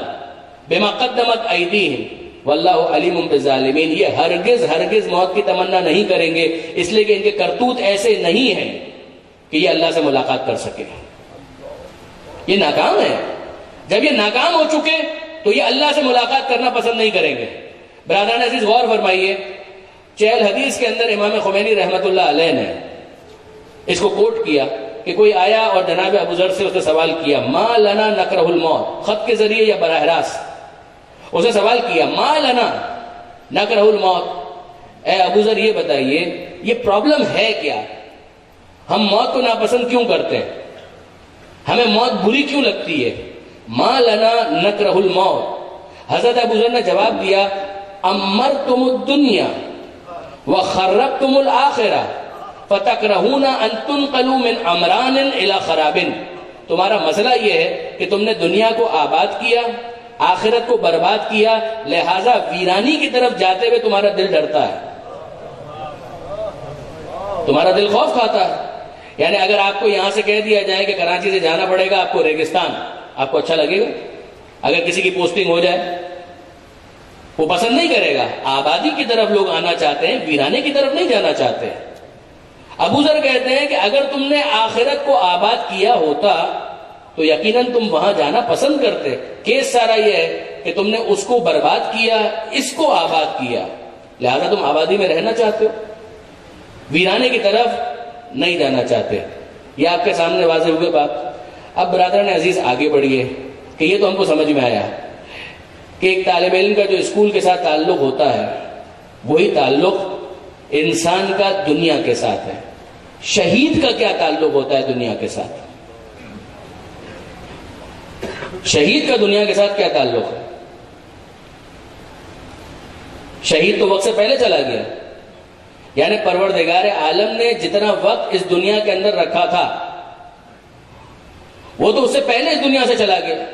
بِمَا قَدَّمَتْ أَيْدِيهِمْ وَاللَّهُ عَلِيمٌ بِالظَّالِمِينَ. یہ ہرگز موت کی تمنا نہیں کریں گے, اس لیے کہ ان کے کرتوت ایسے نہیں ہیں کہ یہ اللہ سے ملاقات کر سکے. یہ ناکام ہے. جب یہ ناکام ہو چکے تو یہ اللہ سے ملاقات کرنا پسند نہیں کریں گے. برادران عزیز غور فرمائیے, چہل حدیث کے اندر امام خمینی رحمت اللہ علیہ نے اس کو کوٹ کیا کہ کوئی آیا اور جناب ابو ذر سے اس نے سوال کیا ما لنا نکرہ الموت, خط کے ذریعے یا براہ راست اس نے سوال کیا ما لنا نکرہ الموت, اے ابو ذر یہ بتائیے یہ پرابلم ہے کیا, ہم موت کو ناپسند کیوں کرتے ہیں, ہمیں موت بری کیوں لگتی ہے؟ ما لنا نکرہ الموت. حضرت ابو ذر نے جواب دیا امرتم الدنیا وخربتم الآخرہ فتکرہون ان تنقلوا من عمران الى خراب. تمہارا مسئلہ یہ ہے کہ تم نے دنیا کو آباد کیا, آخرت کو برباد کیا, لہٰذا ویرانی کی طرف جاتے ہوئے تمہارا دل ڈرتا ہے, تمہارا دل خوف کھاتا ہے. یعنی اگر آپ کو یہاں سے کہہ دیا جائے کہ کراچی سے جانا پڑے گا آپ کو ریگستان, آپ کو اچھا لگے گا؟ اگر کسی کی پوسٹنگ ہو جائے وہ پسند نہیں کرے گا. آبادی کی طرف لوگ آنا چاہتے ہیں, ویرانے کی طرف نہیں جانا چاہتے. ابو ذر کہتے ہیں کہ اگر تم نے آخرت کو آباد کیا ہوتا تو یقیناً تم وہاں جانا پسند کرتے. کیس سارا یہ ہے کہ تم نے اس کو برباد کیا, اس کو آباد کیا, لہذا تم آبادی میں رہنا چاہتے ہو, ویرانے کی طرف نہیں جانا چاہتے. یہ آپ کے سامنے واضح ہوئے بات. اب برادران عزیز آگے بڑھیے کہ یہ تو ہم کو سمجھ میں آیا کہ ایک طالب علم کا جو اسکول کے ساتھ تعلق ہوتا ہے وہی تعلق انسان کا دنیا کے ساتھ ہے. شہید کا کیا تعلق ہوتا ہے دنیا کے ساتھ؟ شہید کا دنیا کے ساتھ کیا تعلق ہے؟ شہید تو وقت سے پہلے چلا گیا. یعنی پروردگار عالم نے جتنا وقت اس دنیا کے اندر رکھا تھا وہ تو اس سے پہلے اس دنیا سے چلا گیا.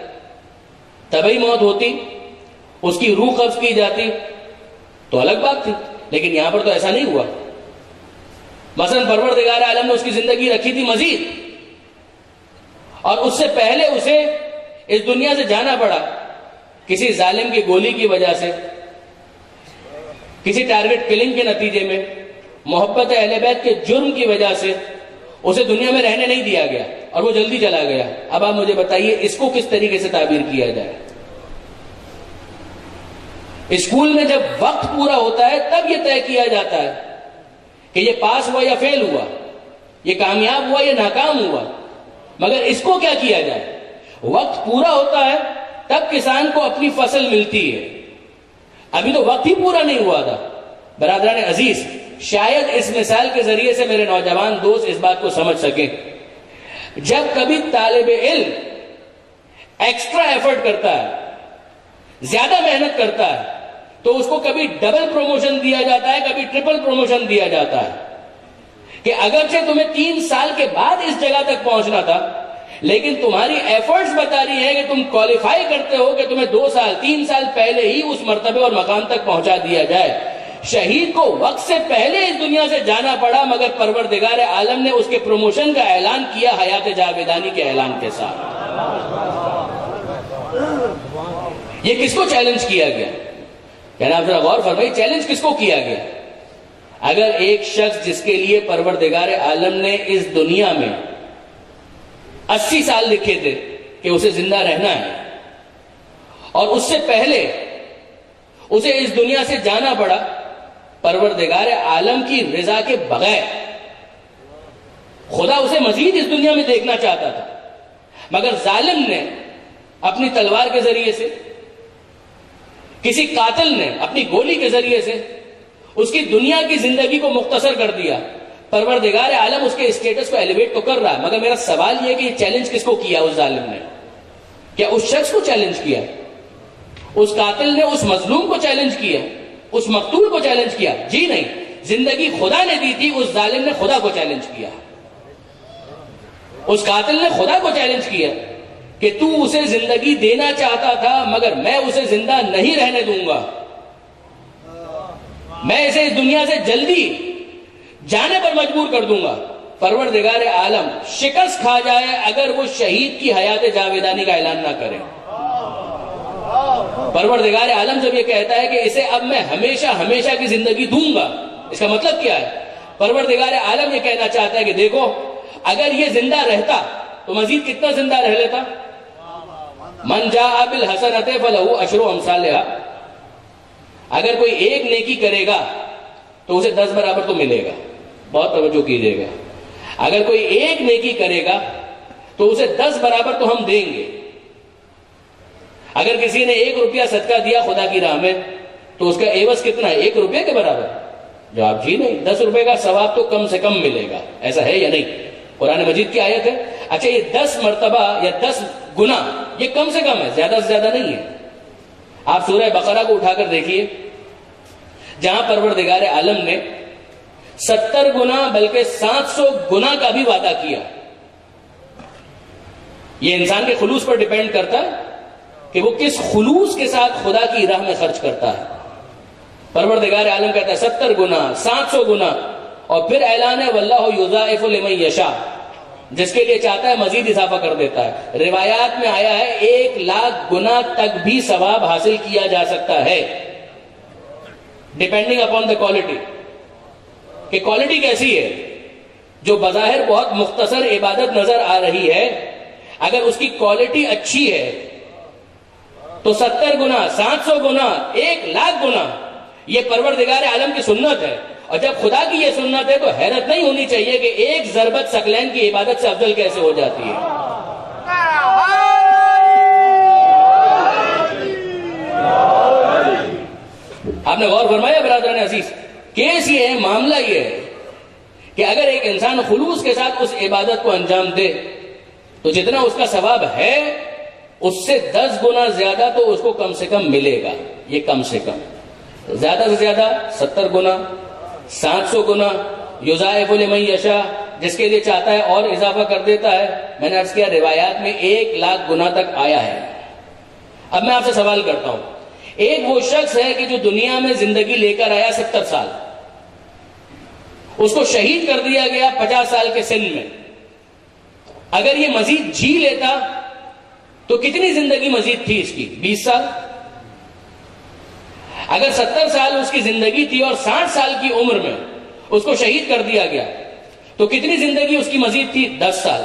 طبعی موت ہوتی, اس کی روح قبض کی جاتی تو الگ بات تھی, لیکن یہاں پر تو ایسا نہیں ہوا. مثلا پروردگار عالم نے اس کی زندگی رکھی تھی مزید, اور اس سے پہلے اسے اس دنیا سے جانا پڑا کسی ظالم کی گولی کی وجہ سے, کسی ٹارگٹ کلنگ کے نتیجے میں, محبت اہل بیت کے جرم کی وجہ سے اسے دنیا میں رہنے نہیں دیا گیا اور وہ جلدی چلا گیا. اب آپ مجھے بتائیے اس کو کس طریقے سے تعبیر کیا جائے؟ اسکول میں جب وقت پورا ہوتا ہے تب یہ طے کیا جاتا ہے کہ یہ پاس ہوا یا فیل ہوا, یہ کامیاب ہوا یا ناکام ہوا. مگر اس کو کیا کیا جائے؟ وقت پورا ہوتا ہے تب کسان کو اپنی فصل ملتی ہے. ابھی تو وقت ہی پورا نہیں ہوا تھا. برادران عزیز, شاید اس مثال کے ذریعے سے میرے نوجوان دوست اس بات کو سمجھ سکیں. جب کبھی طالب علم ایکسٹرا ایفرٹ کرتا ہے, زیادہ محنت کرتا ہے, تو اس کو کبھی ڈبل پروموشن دیا جاتا ہے, کبھی ٹرپل پروموشن دیا جاتا ہے. کہ اگرچہ تمہیں 3 سال کے بعد اس جگہ تک پہنچنا تھا, لیکن تمہاری ایفرٹس بتا رہی ہے کہ تم کوالیفائی کرتے ہو کہ تمہیں 2 سال 3 سال پہلے ہی اس مرتبے اور مقام تک پہنچا دیا جائے. شہید کو وقت سے پہلے اس دنیا سے جانا پڑا, مگر پروردگار عالم نے اس کے پروموشن کا اعلان کیا حیات جاویدانی کے اعلان کے ساتھ. یہ کس کو چیلنج کیا گیا؟ یعنی آپ ذرا غور فرمائیے, چیلنج کس کو کیا گیا؟ اگر ایک شخص جس کے لیے پروردگار عالم نے اس دنیا میں 80 سال لکھے تھے کہ اسے زندہ رہنا ہے, اور اس سے پہلے اسے اس دنیا سے جانا پڑا پروردگار عالم کی رضا کے بغیر. خدا اسے مزید اس دنیا میں دیکھنا چاہتا تھا, مگر ظالم نے اپنی تلوار کے ذریعے سے, کسی قاتل نے اپنی گولی کے ذریعے سے اس کی دنیا کی زندگی کو مختصر کر دیا. پروردگار عالم اس کے اسٹیٹس کو ایلیویٹ تو کر رہا ہے, مگر میرا سوال یہ ہے کہ یہ چیلنج کس کو کیا اس ظالم نے؟ کیا اس شخص کو چیلنج کیا؟ اس قاتل نے اس مظلوم کو چیلنج کیا, اس مقتول کو چیلنج کیا؟ جی نہیں. زندگی خدا نے دی تھی, اس ظالم نے خدا کو چیلنج کیا. اس قاتل نے خدا کو چیلنج کیا کہ تو اسے زندگی دینا چاہتا تھا, مگر میں اسے زندہ نہیں رہنے دوں گا, میں اسے اس دنیا سے جلدی جانے پر مجبور کر دوں گا. پروردگار عالم شکست کھا جائے اگر وہ شہید کی حیات جاویدانی کا اعلان نہ کرے. پروردگار عالم جب یہ کہتا ہے کہ اسے اب میں ہمیشہ ہمیشہ کی زندگی دوں گا, اس کا مطلب کیا ہے؟ پروردگار عالم یہ کہنا چاہتا ہے کہ دیکھو, اگر یہ زندہ رہتا تو مزید کتنا زندہ رہ لیتا؟ من جاء بالحسنۃ فلہ عشر امثالھا. اگر کوئی ایک نیکی کرے گا تو اسے 10 برابر تو ملے گا. بہت توجہ کیجیے گا. اگر کوئی ایک نیکی کرے گا تو اسے 10 برابر تو ہم دیں گے. اگر کسی نے 1 روپیہ صدقہ دیا خدا کی راہ میں تو اس کا عوض کتنا ہے؟ 1 روپے کے برابر. جواب جی نہیں, 10 روپے کا ثواب تو کم سے کم ملے گا. ایسا ہے یا نہیں؟ قرآن مجید کی آیت ہے. اچھا, یہ 10 مرتبہ یا 10 گنا یہ کم سے کم ہے, زیادہ سے زیادہ نہیں ہے. آپ سورہ بقرہ کو اٹھا کر دیکھیے, جہاں پروردگار عالم نے 70 گنا بلکہ 700 گنا کا بھی وعدہ کیا. یہ انسان کے خلوص پر ڈیپینڈ کرتا ہے کہ وہ کس خلوص کے ساتھ خدا کی راہ میں خرچ کرتا ہے. پروردگار عالم کہتا ہے 70 گنا, 700 گنا, اور پھر اعلان ہے واللہ یضاعف لمن یشاء, جس کے لیے چاہتا ہے مزید اضافہ کر دیتا ہے. روایات میں آیا ہے 1,00,000 گنا تک بھی ثواب حاصل کیا جا سکتا ہے, ڈیپینڈنگ اپون دا کوالٹی. کہ کوالٹی کیسی ہے؟ جو بظاہر بہت مختصر عبادت نظر آ رہی ہے, اگر اس کی کوالٹی اچھی ہے تو 70 گنا، 700 گنا، 1,00,000 گنا یہ پروردگار عالم کی سنت ہے. اور جب خدا کی یہ سنت ہے تو حیرت نہیں ہونی چاہیے کہ ایک ضربت ثقلین کی عبادت سے افضل کیسے ہو جاتی ہے. آپ نے غور فرمایا برادران عزیز؟ کیس یہ ہے، معاملہ یہ ہے کہ اگر ایک انسان خلوص کے ساتھ اس عبادت کو انجام دے تو جتنا اس کا ثواب ہے اس سے 10 گنا زیادہ تو اس کو کم سے کم ملے گا. یہ کم سے کم، زیادہ سے زیادہ 70 گنا، 700 گنا. یضاعف لمن یشاء، جس کے لیے چاہتا ہے اور اضافہ کر دیتا ہے. میں نے عرض کیا روایات میں 1,00,000 گنا تک آیا ہے. اب میں آپ سے سوال کرتا ہوں، ایک وہ شخص ہے کہ جو دنیا میں زندگی لے کر آیا 70 سال، اس کو شہید کر دیا گیا 50 سال کے سن میں. اگر یہ مزید جی لیتا تو کتنی زندگی مزید تھی اس کی؟ 20 سال. اگر 70 سال اس کی زندگی تھی اور 60 سال کی عمر میں اس کو شہید کر دیا گیا تو کتنی زندگی اس کی مزید تھی؟ 10 سال.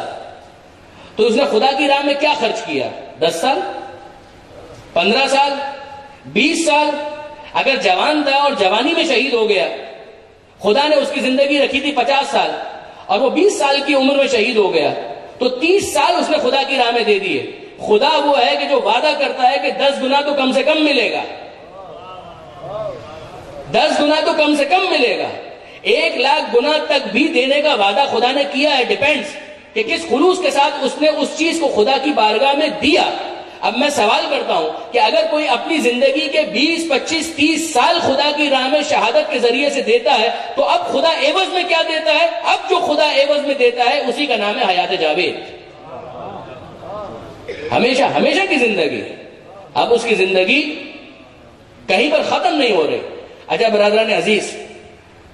تو اس نے خدا کی راہ میں کیا خرچ کیا؟ 10 سال، 15 سال، 20 سال. اگر جوان تھا اور جوانی میں شہید ہو گیا، خدا نے اس کی زندگی رکھی تھی 50 سال اور وہ 20 سال کی عمر میں شہید ہو گیا، تو 30 سال اس نے خدا کی راہ میں دے دیے. خدا وہ ہے کہ جو وعدہ کرتا ہے کہ 10 گنا تو کم سے کم ملے گا، 10 گنا تو کم سے کم ملے گا. 1,00,000 گنا تک بھی دینے کا وعدہ خدا نے کیا ہے. ڈیپینڈز کہ کس خلوص کے ساتھ اس نے اس چیز کو خدا کی بارگاہ میں دیا. اب میں سوال کرتا ہوں کہ اگر کوئی اپنی زندگی کے 20، 25، 30 سال خدا کی راہ میں شہادت کے ذریعے سے دیتا ہے تو اب خدا عوض میں کیا دیتا ہے؟ اب جو خدا عوض میں دیتا ہے اسی کا نام ہے حیات جاوید، ہمیشہ ہمیشہ کی زندگی. اب اس کی زندگی کہیں پر ختم نہیں ہو رہی. اچھا برادران عزیز،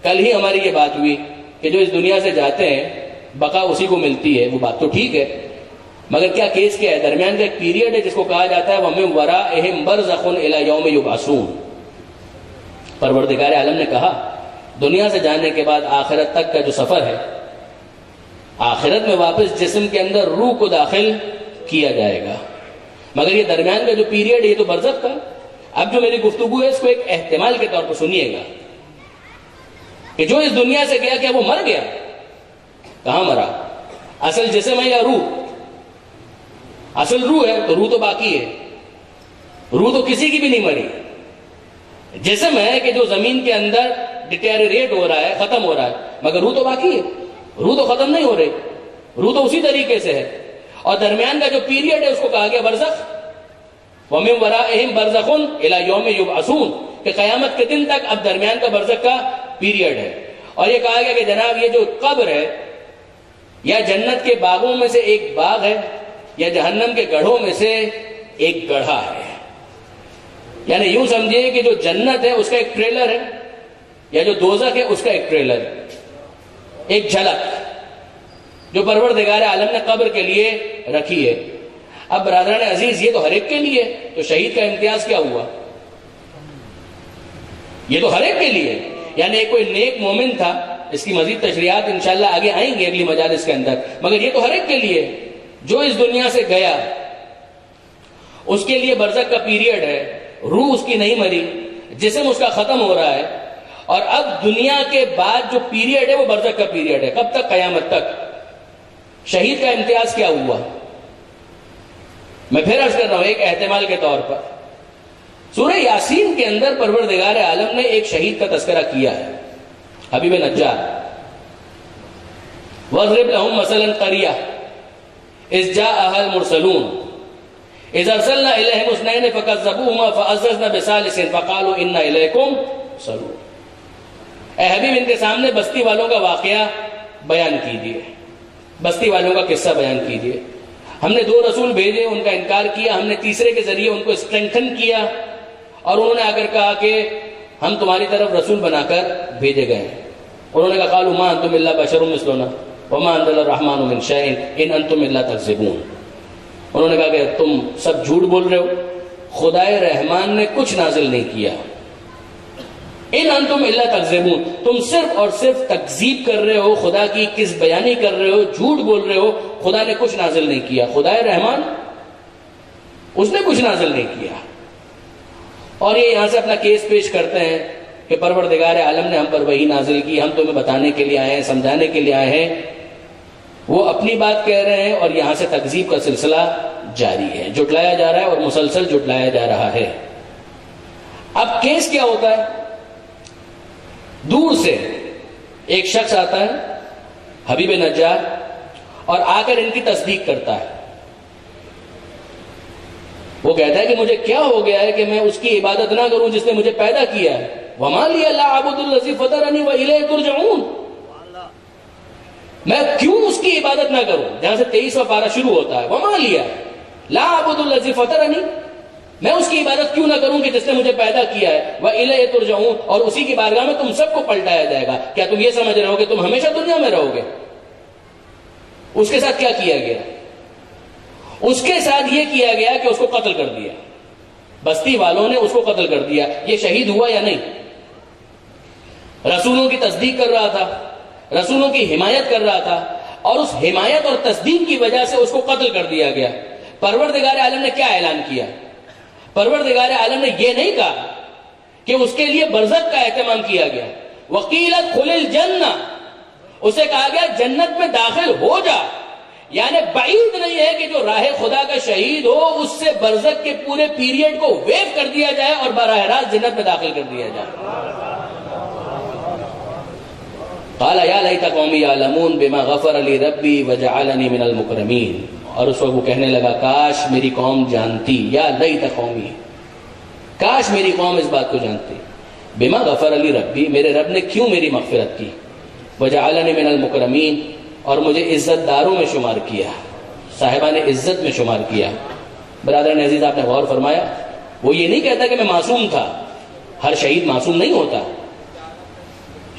کل ہی ہماری یہ بات ہوئی کہ جو اس دنیا سے جاتے ہیں بقا اسی کو ملتی ہے. وہ بات تو ٹھیک ہے، مگر کیا کیس کیا ہے؟ درمیان کا ایک پیریڈ ہے جس کو کہا جاتا ہے وَمِن وَرَائِهِمْ بَرْزَخٌ إِلَى يَوْمِ يُبْعَثُونَ. پروردگار عالم نے کہا دنیا سے جانے کے بعد آخرت تک کا جو سفر ہے، آخرت میں واپس جسم کے اندر روح کو داخل کیا جائے گا. مگر یہ درمیان کا جو پیریڈ ہے یہ تو برزخ کا. اب جو میری گفتگو ہے اس کو ایک احتمال کے طور پر سنیے گا کہ جو اس دنیا سے گیا کیا وہ مر گیا؟ کہاں مرا؟ اصل جسم ہے یا روح؟ اصل روح ہے تو روح تو باقی ہے، روح تو کسی کی بھی نہیں مری. جسم ہے کہ جو زمین کے اندر ڈیٹیریٹ ہو رہا ہے، ختم ہو رہا ہے، مگر روح تو باقی ہے. روح تو ختم نہیں ہو رہی، روح تو اسی طریقے سے ہے. اور درمیان کا جو پیریڈ ہے اس کو کہا گیا برزخ. وَمِن وَرَائِهِمْ بَرْزَخٌ إِلَى يَوْمِ يُبْعَثُونَ، کہ قیامت کے دن تک اب درمیان کا برزخ کا پیریڈ ہے. اور یہ کہا گیا کہ جناب یہ جو قبر ہے یا جنت کے باغوں میں سے ایک باغ ہے یا جہنم کے گڑھوں میں سے ایک گڑھا ہے. یعنی یوں سمجھیے کہ جو جنت ہے اس کا ایک ٹریلر ہے یا جو دوزخ ہے اس کا ایک ٹریلر، ایک جھلک جو پروردگار عالم نے قبر کے لیے رکھی ہے. اب برادران عزیز یہ تو ہر ایک کے لیے، تو شہید کا امتیاز کیا ہوا؟ یہ تو ہر ایک کے لیے. یعنی ایک کوئی نیک مومن تھا، اس کی مزید تشریحات انشاءاللہ آگے آئیں گے اگلی مجالس کے اندر، مگر یہ تو ہر ایک کے لیے جو اس دنیا سے گیا اس کے لیے برزخ کا پیریڈ ہے. روح اس کی نہیں مری، جسم اس کا ختم ہو رہا ہے، اور اب دنیا کے بعد جو پیریڈ ہے وہ برزخ کا پیریڈ ہے. کب تک؟ قیامت تک. شہید کا امتیاز کیا ہوا؟ میں پھر عرض کر رہا ہوں ایک احتمال کے طور پر، سورہ یاسین کے اندر پروردگار عالم نے ایک شہید کا تذکرہ کیا ہے، حبیب نجار. وَاضْرِبْ لَهُمْ مَثَلًا قَرْيَةً إِذْ جَاءَهَا الْمُرْسَلُونَ إِذْ أَرْسَلْنَا إِلَيْهِمُ اثْنَيْنِ فَكَذَّبُوهُمَا فَعَزَّزْنَا بِثَالِثٍ فَقَالُوا إِنَّا إِلَيْكُمْ مُرْسَلُونَ. اے حبیب ان کے سامنے بستی والوں کا واقعہ بیان کیجیے، بستی والوں کا قصہ بیان کیجیے. ہم نے 2 رسول بھیجے، ان کا انکار کیا، ہم نے تیسرے کے ذریعے ان کو اسٹرینتھن کیا، اور انہوں نے آ کر کہا کہ ہم تمہاری طرف رسول بنا کر بھیجے گئے ہیں. انہوں نے کہا قالوا ما انتم الا بشر مثلنا وما انزل الرحمن من شيء ان انتم الا تكذبون. انہوں نے کہا کہ تم سب جھوٹ بول رہے ہو، خدائے رحمان نے کچھ نازل نہیں کیا. ان انتم الا تکذبون، تم صرف اور صرف تکذیب کر رہے ہو، خدا کی کس بیانی کر رہے ہو، جھوٹ بول رہے ہو. خدا نے کچھ نازل نہیں کیا. خدا رحمان اس نے کچھ نازل نہیں کیا. اور یہ یہاں سے اپنا کیس پیش کرتے ہیں کہ پروردگار عالم نے ہم پر وحی نازل کی, ہم تمہیں بتانے کے لیے آئے ہیں, سمجھانے کے لیے آئے ہیں. وہ اپنی بات کہہ رہے ہیں اور یہاں سے تکذیب کا سلسلہ جاری ہے, جھٹلایا جا رہا ہے اور مسلسل جھٹلایا جا رہا ہے. اب کیس کیا ہوتا ہے؟ دور سے ایک شخص آتا ہے حبیب نجار اور آ کر ان کی تصدیق کرتا ہے. وہ کہتا ہے کہ مجھے کیا ہو گیا ہے کہ میں اس کی عبادت نہ کروں جس نے مجھے پیدا کیا ہے. وَمَا لِيَ لَا أَعْبُدُ الَّذِي فَطَرَنِي وَإِلَيْهِ تُرْجَعُونَ. میں کیوں اس کی عبادت نہ کروں؟ جہاں سے 23واں پارہ شروع ہوتا ہے. وَمَا لِيَ لَا أَعْبُدُ الَّذِي فَطَرَنِي. میں اس کی عبادت کیوں نہ کروں کہ جس نے مجھے پیدا کیا ہے. وَإِلَيْهِ تُرْجَعُونَ. اور اسی کی بارگاہ میں تم سب کو پلٹایا جائے گا. کیا تم یہ سمجھ رہے ہو کہ تم ہمیشہ دنیا میں رہو گے؟ اس کے ساتھ کیا کیا گیا؟ اس کے ساتھ یہ کیا گیا کہ اس کو قتل کر دیا. بستی والوں نے اس کو قتل کر دیا. یہ شہید ہوا یا نہیں؟ رسولوں کی تصدیق کر رہا تھا, رسولوں کی حمایت کر رہا تھا, اور اس حمایت اور تصدیق کی وجہ سے اس کو قتل کر دیا گیا. پروردگار عالم نے کیا اعلان کیا؟ پروردگار عالم نے یہ نہیں کہا کہ اس کے لیے برزخ کا اہتمام کیا گیا. وقیلت خل الجنہ, اسے کہا گیا جنت میں داخل ہو جا. یعنی بعید نہیں ہے کہ جو راہ خدا کا شہید ہو اس سے برزخ کے پورے پیریڈ کو ویو کر دیا جائے اور براہ راست جنت میں داخل کر دیا جائے. قال یا لیت قومی یعلمون بما غفر لی ربی وجعلنی من المکرمین. اور اس وقت وہ کہنے لگا کاش میری قوم جانتی, یا لیت قومی, کاش میری قوم اس بات کو جانتی, بما غفر لی ربی, میرے رب نے کیوں میری مغفرت کی, وجعلنی من المکرمین, اور مجھے عزت داروں میں شمار کیا, صاحبان عزت میں شمار کیا. برادران عزیز, آپ نے غور فرمایا, وہ یہ نہیں کہتا کہ میں معصوم تھا. ہر شہید معصوم نہیں ہوتا,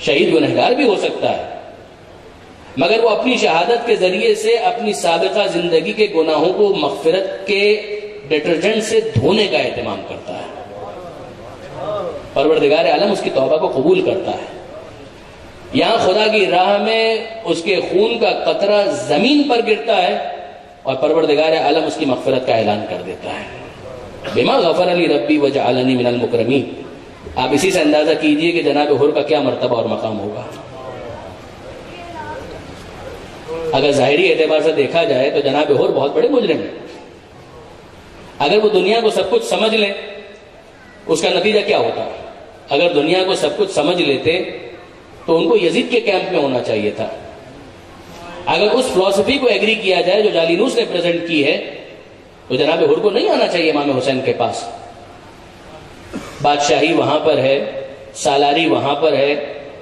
شہید گنہگار بھی ہو سکتا ہے, مگر وہ اپنی شہادت کے ذریعے سے اپنی سابقہ زندگی کے گناہوں کو مغفرت کے ڈٹرجنٹ سے دھونے کا اہتمام کرتا ہے. پروردگار عالم اس کی توبہ کو قبول کرتا ہے. یہاں خدا کی راہ میں اس کے خون کا قطرہ زمین پر گرتا ہے اور پروردگار عالم اس کی مغفرت کا اعلان کر دیتا ہے. بما غفر لی ربی وجعلنی من المکرمین. آپ اسی سے اندازہ کیجئے کہ جناب حر کا کیا مرتبہ اور مقام ہوگا. اگر ظاہری اعتبار سے دیکھا جائے تو جناب حر بہت بڑے مجرم ہیں. اگر وہ دنیا کو سب کچھ سمجھ لیں اس کا نتیجہ کیا ہوتا؟ اگر دنیا کو سب کچھ سمجھ لیتے تو ان کو یزید کے کیمپ میں ہونا چاہیے تھا. اگر اس فلسفی کو ایگری کیا جائے جو جالینوس نے پریزنٹ کی ہے تو جناب حر کو نہیں آنا چاہیے امام حسین کے پاس. بادشاہی وہاں پر ہے, سالاری وہاں پر ہے,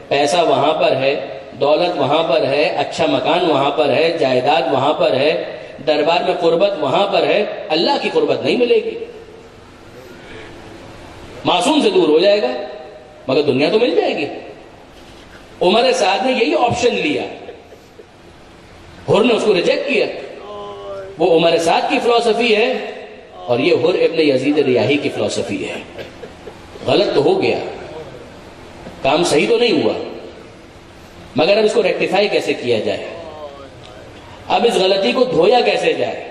پیسہ وہاں پر ہے, دولت وہاں پر ہے, اچھا مکان وہاں پر ہے, جائیداد وہاں پر ہے, دربار میں قربت وہاں پر ہے. اللہ کی قربت نہیں ملے گی. معصوم سے دور ہو جائے گا مگر دنیا تو مل جائے گی. عمر سعد نے یہی آپشن لیا, حر نے اس کو ریجیکٹ کیا. وہ عمر سعد کی فلسفی ہے اور یہ حر ابن یزید ریاحی کی فلسفی ہے. غلط تو ہو گیا, کام صحیح تو نہیں ہوا, مگر اب اس کو ریکٹیفائی کیسے کیا جائے, اب اس غلطی کو دھویا کیسے جائے,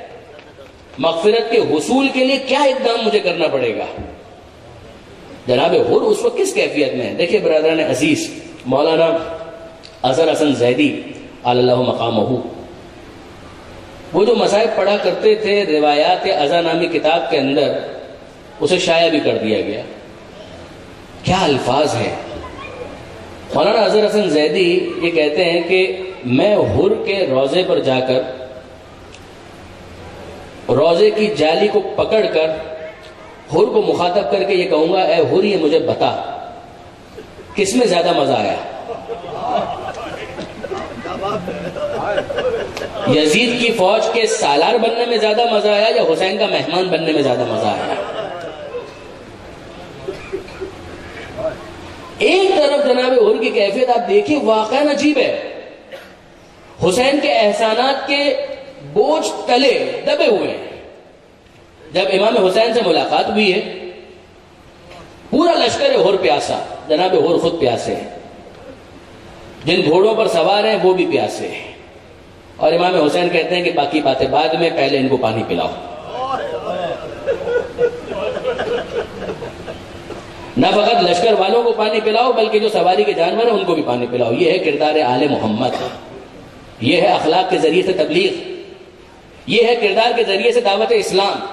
مغفرت کے حصول کے لیے کیا اقدام مجھے کرنا پڑے گا. جناب حر اس وقت کس کیفیت میں ہے؟ دیکھیے برادران عزیز, مولانا اظہر حسن زیدی علی اللہ مقامہ, وہ جو مصائب پڑھا کرتے تھے روایات ازا نامی کتاب کے اندر, اسے شائع بھی کر دیا گیا. کیا الفاظ ہیں. مولانا اظہر حسن زیدی یہ کہتے ہیں کہ میں حر کے روضے پر جا کر روضے کی جالی کو پکڑ کر حر کو مخاطب کر کے یہ کہوں گا, اے حر یہ مجھے بتا کس میں زیادہ مزہ آیا, یزید کی فوج کے سالار بننے میں زیادہ مزہ آیا یا حسین کا مہمان بننے میں زیادہ مزہ آیا. ایک طرف جناب حر کی کیفیت آپ دیکھیے واقعا عجیب ہے. حسین کے احسانات کے بوجھ تلے دبے ہوئے ہیں. جب امام حسین سے ملاقات ہوئی ہے پورا لشکر حر پیاسا, جناب حر خود پیاسے ہیں, جن گھوڑوں پر سوار ہیں وہ بھی پیاسے ہیں. اور امام حسین کہتے ہیں کہ باقی باتیں بعد میں، پہلے ان کو پانی پلاؤ۔ نہ فقط لشکر والوں کو پانی پلاؤ بلکہ جو سواری کے جانور ہیں ان کو بھی پانی پلاؤ۔ یہ ہے کردار آل محمد، یہ ہے اخلاق کے ذریعے سے تبلیغ، یہ ہے کردار کے ذریعے سے دعوت اسلام۔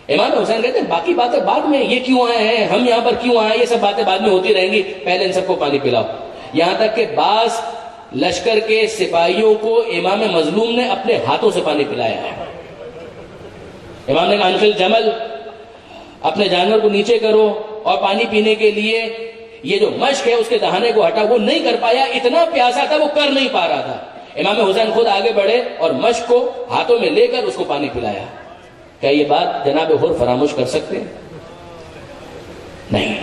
امام حسین کہتے ہیں باقی باتیں بعد میں، یہ کیوں آئے ہیں، ہم یہاں پر کیوں آئے ہیں، یہ سب باتیں بعد میں ہوتی رہیں گی، پہلے ان سب کو پانی پلاؤ۔ یہاں تک کہ بعض لشکر کے سپاہیوں کو امام مظلوم نے اپنے ہاتھوں سے پانی پلایا ہے۔ امام نے کہا انخل جمل، اپنے جانور کو نیچے کرو اور پانی پینے کے لیے یہ جو مشق ہے اس کے دہانے کو ہٹا۔ وہ نہیں کر پایا، اتنا پیاسا تھا وہ کر نہیں پا رہا تھا۔ امام حسین خود آگے بڑھے اور مشق کو ہاتھوں میں لے کر اس کو پانی پلایا۔ کیا یہ بات جناب حر فراموش کر سکتے ہیں؟ نہیں۔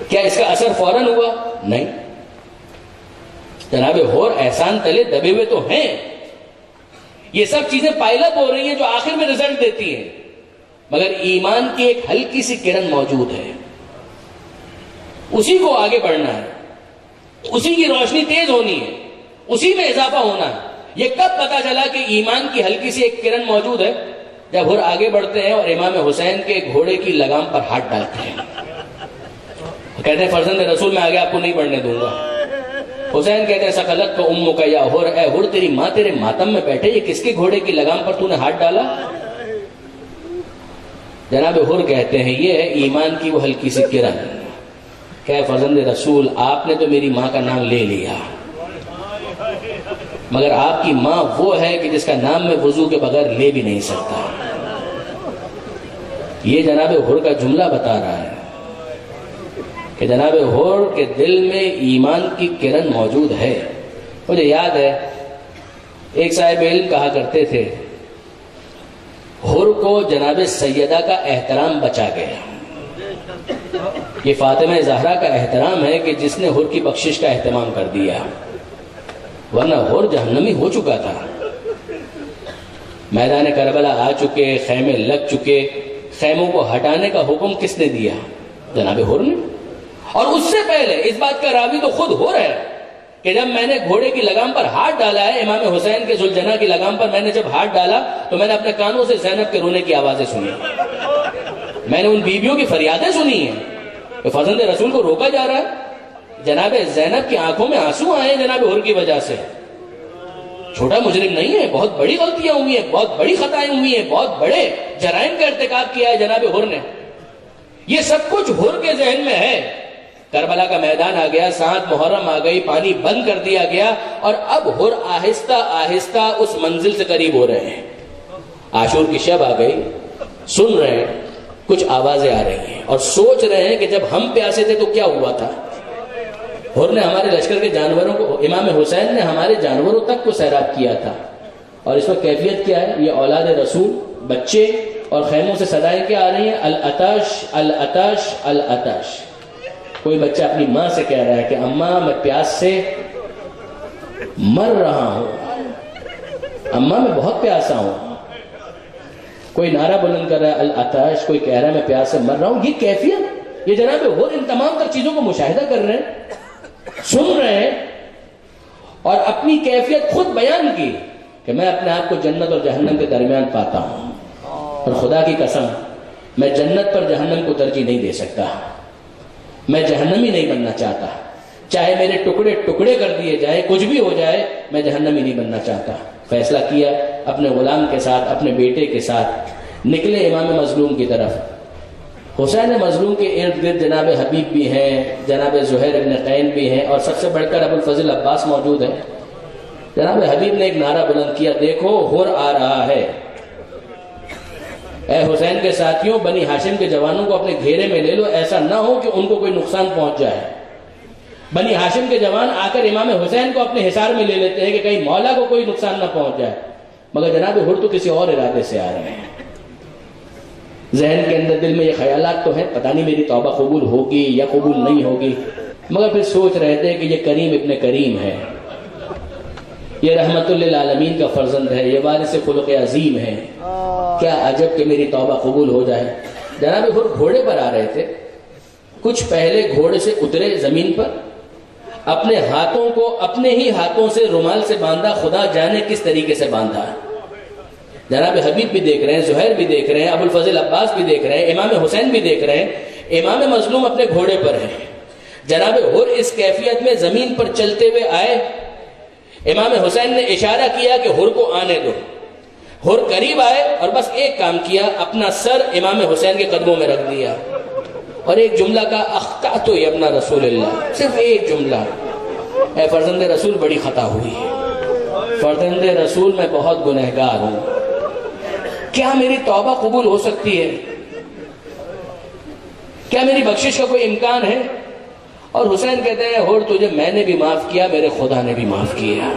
کیا اس کا اثر فوراً ہوا؟ نہیں۔ جناب حر احسان تلے دبے ہوئے تو ہیں، یہ سب چیزیں پائل اپ ہو رہی ہیں جو آخر میں رزلٹ دیتی ہیں، مگر ایمان کی ایک ہلکی سی کرن موجود ہے، اسی کو آگے بڑھنا ہے، اسی کی روشنی تیز ہونی ہے، اسی میں اضافہ ہونا ہے۔ یہ کب پتا چلا کہ ایمان کی ہلکی سی ایک کرن موجود ہے؟ جب ہر آگے بڑھتے ہیں اور امام حسین کے گھوڑے کی لگام پر ہاتھ ڈالتے ہیں، کہتے ہیں فرزند رسول میں آگے آپ کو نہیں بڑھنے دوں گا۔ حسین کہتے ہیں سقلت کو امو کا یا ہر، اے ہر تیری ماں تیرے ماتم میں بیٹھے، یہ کس کے گھوڑے کی لگام پر تو نے ہاتھ ڈالا؟ جناب ہر کہتے ہیں یہ ہے ایمان کی وہ ہلکی سی کرن کہ فرزند رسول آپ نے تو میری ماں کا نام لے لیا، مگر آپ کی ماں وہ ہے کہ جس کا نام میں وضو کے بغیر لے بھی نہیں سکتا۔ یہ جناب ہر کا جملہ بتا رہا ہے کہ جناب ہر کے دل میں ایمان کی کرن موجود ہے۔ مجھے یاد ہے ایک صاحب علم کہا کرتے تھے ہر کو جناب سیدہ کا احترام بچا گیا۔ یہ فاطمہ زہرا کا احترام ہے کہ جس نے ہر کی بخشش کا اہتمام کر دیا، ورنہ ہر جہنمی ہو چکا تھا۔ میدان کربلا آ چکے، خیمے لگ چکے، خیموں کو ہٹانے کا حکم کس نے دیا؟ جناب ہر نے۔ اور اس سے پہلے اس بات کا راوی تو خود ہر ہے کہ جب میں نے گھوڑے کی لگام پر ہاتھ ڈالا ہے، امام حسین کے ذوالجناح کی لگام پر میں نے جب ہاتھ ڈالا تو میں نے اپنے کانوں سے زینب کے رونے کی آوازیں سنی، میں نے ان بیویوں کی فریادیں سنی ہیں کہ فرزند رسول کو روکا جا رہا ہے۔ جناب زینب کی آنکھوں میں آنسو آئے ہیں جناب ہر کی وجہ سے۔ چھوٹا مجرم نہیں ہے، بہت بڑی غلطیاں ہوئی ہیں، بہت بڑی خطائیں ہوئی ہیں، بہت بڑے جرائم کا ارتکاب کیا ہے جناب ہر نے۔ یہ سب کچھ ہر کے ذہن میں ہے۔ کربلا کا میدان آ گیا، 7 محرم آ گئی، پانی بند کر دیا گیا، اور اب ہر آہستہ آہستہ اس منزل سے قریب ہو رہے ہیں۔ عاشور کی شب آ گئی، سن رہے ہیں کچھ آوازیں آ رہی ہیں اور سوچ رہے ہیں کہ جب ہم پیاسے تھے تو کیا ہوا تھا۔ ہر نے ہمارے لشکر کے جانوروں کو، امام حسین نے ہمارے جانوروں تک کو سیراب کیا تھا، اور اس وقت کیفیت کیا ہے؟ یہ اولاد رسول بچے، اور خیموں سے صدائیں کیا آ رہی ہیں؟ العطش العطش العطش۔ کوئی بچہ اپنی ماں سے کہہ رہا ہے کہ اماں میں پیاس سے مر رہا ہوں، اماں میں بہت پیاسا ہوں۔ کوئی نعرہ بلند کر رہا ہے العطش، کوئی کہہ رہا ہے میں پیاس سے مر رہا ہوں۔ یہ کیفیت، یہ جناب ہر ان تمام تر چیزوں کو مشاہدہ کر رہے ہیں، سن رہے ہیں، اور اپنی کیفیت خود بیان کی کہ میں اپنے آپ کو جنت اور جہنم کے درمیان پاتا ہوں، اور خدا کی قسم میں جنت پر جہنم کو ترجیح نہیں دے سکتا، میں جہنمی نہیں بننا چاہتا، چاہے میرے ٹکڑے ٹکڑے کر دیے جائے، کچھ بھی ہو جائے، میں جہنمی نہیں بننا چاہتا۔ فیصلہ کیا، اپنے غلام کے ساتھ، اپنے بیٹے کے ساتھ نکلے امام مظلوم کی طرف۔ حسین مظلوم کے ارد گرد جناب حبیب بھی ہیں، جناب زہیر ابن قین بھی ہیں، اور سب سے بڑھ کر ابو الفضل عباس موجود ہے۔ جناب حبیب نے ایک نعرہ بلند کیا، دیکھو ہر آ رہا ہے، اے حسین کے ساتھیوں، بنی ہاشم کے جوانوں کو اپنے گھیرے میں لے لو، ایسا نہ ہو کہ ان کو کوئی نقصان پہنچ جائے۔ بنی ہاشم کے جوان آ کر امام حسین کو اپنے حصار میں لے لیتے ہیں کہ کہیں مولا کو کوئی نقصان نہ پہنچ جائے، مگر جناب ہر تو کسی اور ارادے سے آ رہے ہیں۔ ذہن کے اندر دل میں یہ خیالات تو ہیں، پتہ نہیں میری توبہ قبول ہوگی یا قبول نہیں ہوگی، مگر پھر سوچ رہے تھے کہ یہ کریم ابن کریم ہے، یہ رحمت للعالمین کا فرزند ہے، یہ وارث خلق عظیم ہے، کیا عجب کہ میری توبہ قبول ہو جائے۔ جناب ہر گھوڑے پر آ رہے تھے، کچھ پہلے گھوڑے سے اترے زمین پر، اپنے ہاتھوں کو اپنے ہی ہاتھوں سے رومال سے باندھا، خدا جانے کس طریقے سے باندھا ہے۔ جناب حبیب بھی دیکھ رہے ہیں، زہیر بھی دیکھ رہے ہیں، ابو الفضل عباس بھی دیکھ رہے ہیں، امام حسین بھی دیکھ رہے ہیں، امام مظلوم اپنے گھوڑے پر ہے۔ جناب حر اس کیفیت میں زمین پر چلتے ہوئے آئے، امام حسین نے اشارہ کیا کہ حر کو آنے دو۔ حر قریب آئے اور بس ایک کام کیا، اپنا سر امام حسین کے قدموں میں رکھ دیا اور ایک جملہ کا اخطأت ابن رسول اللہ، صرف ایک جملہ، اے فرزند رسول بڑی خطا ہوئی ہے، فرزند رسول میں بہت گنہگار ہوں، کیا میری توبہ قبول ہو سکتی ہے؟ کیا میری بخشش کا کوئی امکان ہے؟ اور حسین کہتے ہیں حر تجھے میں نے بھی معاف کیا، میرے خدا نے بھی معاف کیا۔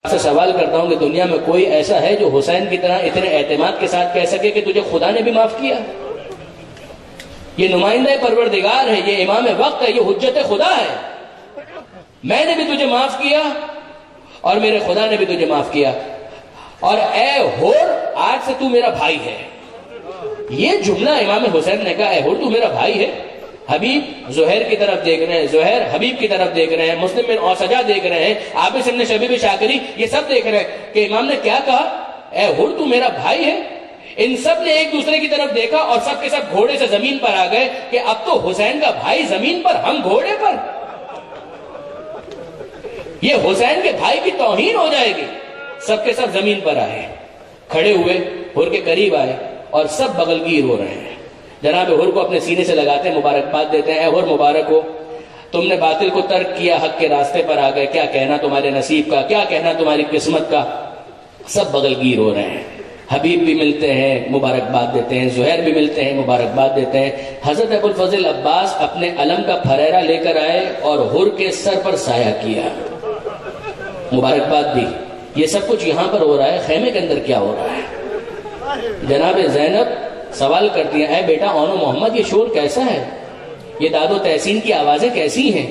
آپ سے سوال کرتا ہوں کہ دنیا میں کوئی ایسا ہے جو حسین کی طرح اتنے اعتماد کے ساتھ کہہ سکے کہ تجھے خدا نے بھی معاف کیا؟ یہ نمائندہ پروردگار ہے، یہ امام وقت ہے، یہ حجت خدا ہے، میں نے بھی تجھے معاف کیا اور میرے خدا نے بھی تجھے معاف کیا، اور اے حر آج سے تو میرا بھائی ہے۔ یہ جملہ امام حسین نے کہا، اے حر تو میرا بھائی ہے۔ حبیب زہیر کی طرف دیکھ رہے ہیں، زہیر حبیب کی طرف دیکھ رہے ہیں، مسلم بن اوسجہ دیکھ رہے ہیں، عابس بن شبیب شاکری، یہ سب دیکھ رہے ہیں کہ امام نے کیا کہا، اے حر تو میرا بھائی ہے۔ ان سب نے ایک دوسرے کی طرف دیکھا اور سب کے سب گھوڑے سے زمین پر آ گئے کہ اب تو حسین کا بھائی زمین پر، ہم گھوڑے پر، یہ حسین کے بھائی کی توہین ہو جائے گی۔ سب کے سب زمین پر آئے، کھڑے ہوئے، حر کے قریب آئے اور سب بغلگیر ہو رہے ہیں۔ جناب حر کو اپنے سینے سے لگاتے ہیں، مبارکباد دیتے ہیں، اے حر مبارک ہو، تم نے باطل کو ترک کیا، حق کے راستے پر آ گئے، کیا کہنا تمہارے نصیب کا، کیا کہنا تمہاری قسمت کا۔ سب بغلگیر ہو رہے ہیں، حبیب بھی ملتے ہیں، مبارکباد دیتے ہیں، زہیر بھی ملتے ہیں، مبارکباد دیتے ہیں۔ حضرت ابو الفضل عباس اپنے علم کا پھریرا لے کر آئے اور حر کے سر پر سایہ کیا، مبارکباد دی۔ یہ سب کچھ یہاں پر ہو رہا ہے، خیمے کے اندر کیا ہو رہا ہے؟ جناب زینب سوال کرتی ہیں، اے بیٹا اون و محمد، یہ شور کیسا ہے؟ یہ داد و تحسین کی آوازیں کیسی ہیں؟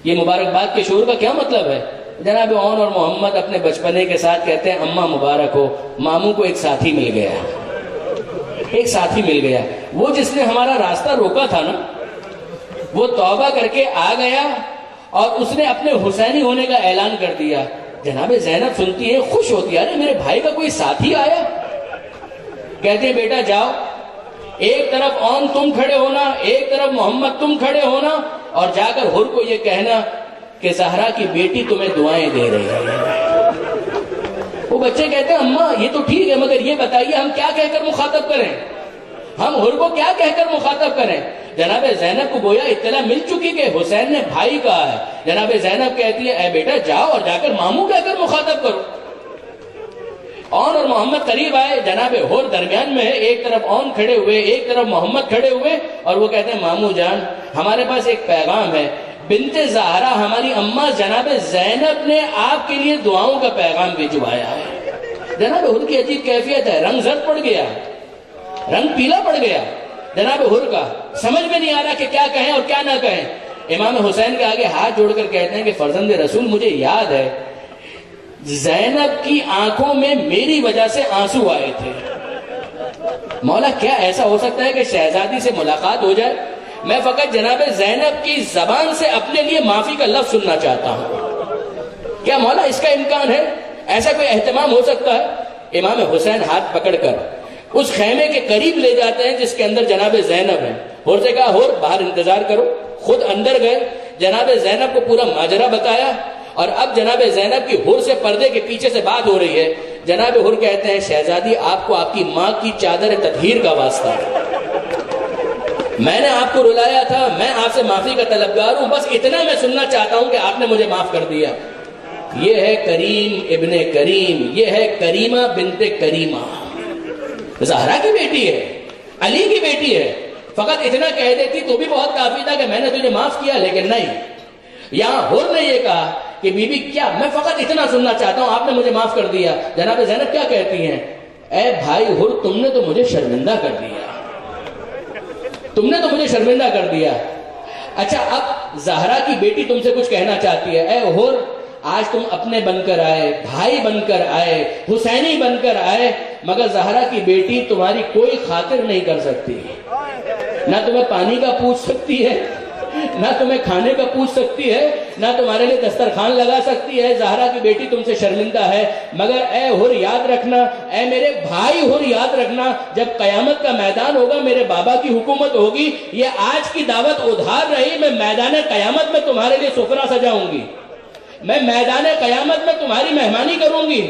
یہ مبارکباد کے شور کا کیا مطلب ہے؟ جناب اون اور محمد اپنے بچپنے کے ساتھ کہتے ہیں، اماں مبارک ہو، ماموں کو ایک ساتھی مل گیا، ایک ساتھی مل گیا، وہ جس نے ہمارا راستہ روکا تھا نا، وہ توبہ کر کے آ گیا اور اس نے اپنے حسینی ہونے کا اعلان کر دیا۔ جناب زینب سنتی ہے، خوش ہوتی ہے، ارے میرے بھائی کا کوئی ساتھی آیا۔ کہتے ہیں بیٹا جاؤ، ایک طرف اون تم کھڑے ہونا، ایک طرف محمد تم کھڑے ہونا، اور جا کر حر کو یہ کہنا کہ زہرا کی بیٹی تمہیں دعائیں دے رہی ہے۔ وہ بچے کہتے ہیں اماں یہ تو ٹھیک ہے، مگر یہ بتائیے ہم کیا کہہ کر مخاطب کریں، ہم حر کو کیا کہہ کر مخاطب کریں؟ جناب زینب کو گویا اطلاع مل چکی کہ حسین نے بھائی کہا ہے۔ جناب زینب کہتی ہے، اے بیٹا جاؤ اور جا کر ماموں کہہ کر مخاطب کرو۔ اون اور محمد قریب آئے، جناب حر درمیان میں ہے، ایک طرف اون کھڑے ہوئے، ایک طرف محمد کھڑے ہوئے، اور وہ کہتے ہیں ماموں جان ہمارے پاس ایک پیغام ہے، بنت زہرا ہماری اماں جناب زینب نے آپ کے لیے دعاؤں کا پیغام بھجوایا ہے۔ جناب حر کی عجیب کیفیت ہے، رنگ زرد پڑ گیا، رنگ پیلا پڑ گیا جناب حر کا، سمجھ میں نہیں آ رہا کہ کیا کہیں اور کیا نہ کہیں۔ امام حسین کے آگے ہاتھ جوڑ کر کہتے ہیں کہ فرزند رسول مجھے یاد ہے زینب کی آنکھوں میں میری وجہ سے آنسو آئے تھے، مولا کیا ایسا ہو سکتا ہے کہ شہزادی سے ملاقات ہو جائے؟ میں فقط جناب زینب کی زبان سے اپنے لیے معافی کا لفظ سننا چاہتا ہوں، کیا مولا اس کا امکان ہے؟ ایسا کوئی اہتمام ہو سکتا ہے؟ امام حسین ہاتھ پکڑ کر اس خیمے کے قریب لے جاتے ہیں جس کے اندر جناب زینب ہے۔ حر سے کہا حر باہر انتظار کرو، خود اندر گئے، جناب زینب کو پورا ماجرا بتایا، اور اب جناب زینب کی حر سے پردے کے پیچھے سے بات ہو رہی ہے۔ جناب حر کہتے ہیں شہزادی آپ کو آپ کی ماں کی چادر تطہیر کا واسطہ ہے، میں نے آپ کو رلایا تھا، میں آپ سے معافی کا طلبگار ہوں، بس اتنا میں سننا چاہتا ہوں کہ آپ نے مجھے معاف کر دیا۔ یہ ہے کریم ابن کریم، یہ ہے کریمہ بنت کریمہ، زہرا کی بیٹی ہے، علی کی بیٹی ہے، فقط اتنا کہہ دیتی تو بھی بہت کافی تھا کہ میں نے تجھے معاف کیا، لیکن نہیں، یہاں حر نے یہ کہا کہ بی بی کیا میں فقط اتنا سننا چاہتا ہوں، آپ نے مجھے معاف کر دیا۔ جناب زینب کیا کہتی ہیں، اے بھائی حر تم نے تو مجھے شرمندہ کر دیا، تم نے تو مجھے شرمندہ کر دیا۔ اچھا اب زہرا کی بیٹی تم سے کچھ کہنا چاہتی ہے، اے حر آج تم اپنے بن کر آئے، بھائی بن کر آئے، حسینی بن کر آئے، مگر زہرا کی بیٹی تمہاری کوئی خاطر نہیں کر سکتی، نہ تمہیں پانی کا پوچھ سکتی ہے، نہ تمہیں کھانے کا پوچھ سکتی ہے، نہ تمہارے لیے دسترخوان لگا سکتی ہے۔ زہرا کی بیٹی تم سے شرمندہ ہے، مگر اے حر یاد رکھنا، اے میرے بھائی حر یاد رکھنا، جب قیامت کا میدان ہوگا میرے بابا کی حکومت ہوگی، یہ آج کی دعوت ادھار رہی، میں میدان قیامت میں تمہارے لیے سفرہ سجاؤں گی، میں میدان قیامت میں تمہاری مہمانی کروں گی۔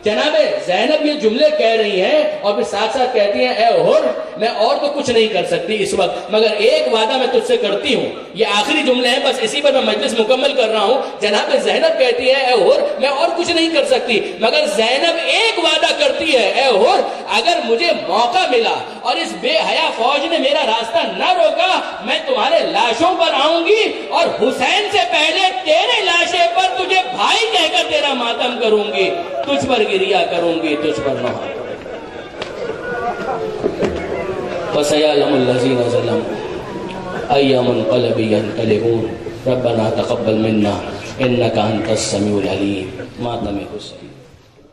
جناب زینب یہ جملے کہہ رہی ہیں اور پھر ساتھ ساتھ کہتی ہیں اے حر میں اور تو کچھ نہیں کر سکتی اس وقت، مگر ایک وعدہ میں تجھ سے کرتی ہوں۔ یہ آخری جملے ہیں، بس اسی پر میں مجلس مکمل کر رہا ہوں۔ جناب زینب کہتی ہے اے حر میں اور کچھ نہیں کر سکتی، مگر زینب ایک وعدہ کرتی ہے، اے حر اگر مجھے موقع ملا اور اس بے حیا فوج نے میرا راستہ نہ روکا، میں تمہارے لاشوں پر آؤں گی اور حسین سے پہلے تیرے لاشے پر تجھے بھائی کہہ کر تیرا ماتم کروں گی، تجھ پر گریا کروں گی، تجھ پر نہ وَسَيَعْلَمُ الَّذِينَ ظَلَمُوا أَيَّ مُنقَلَبٍ يَنقَلِبُونَ رَبَّنَا تَقَبَّلْ مِنَّا إِنَّكَ أَنْتَ السَّمِيعُ الْعَلِيمُ۔ ماتم حسین۔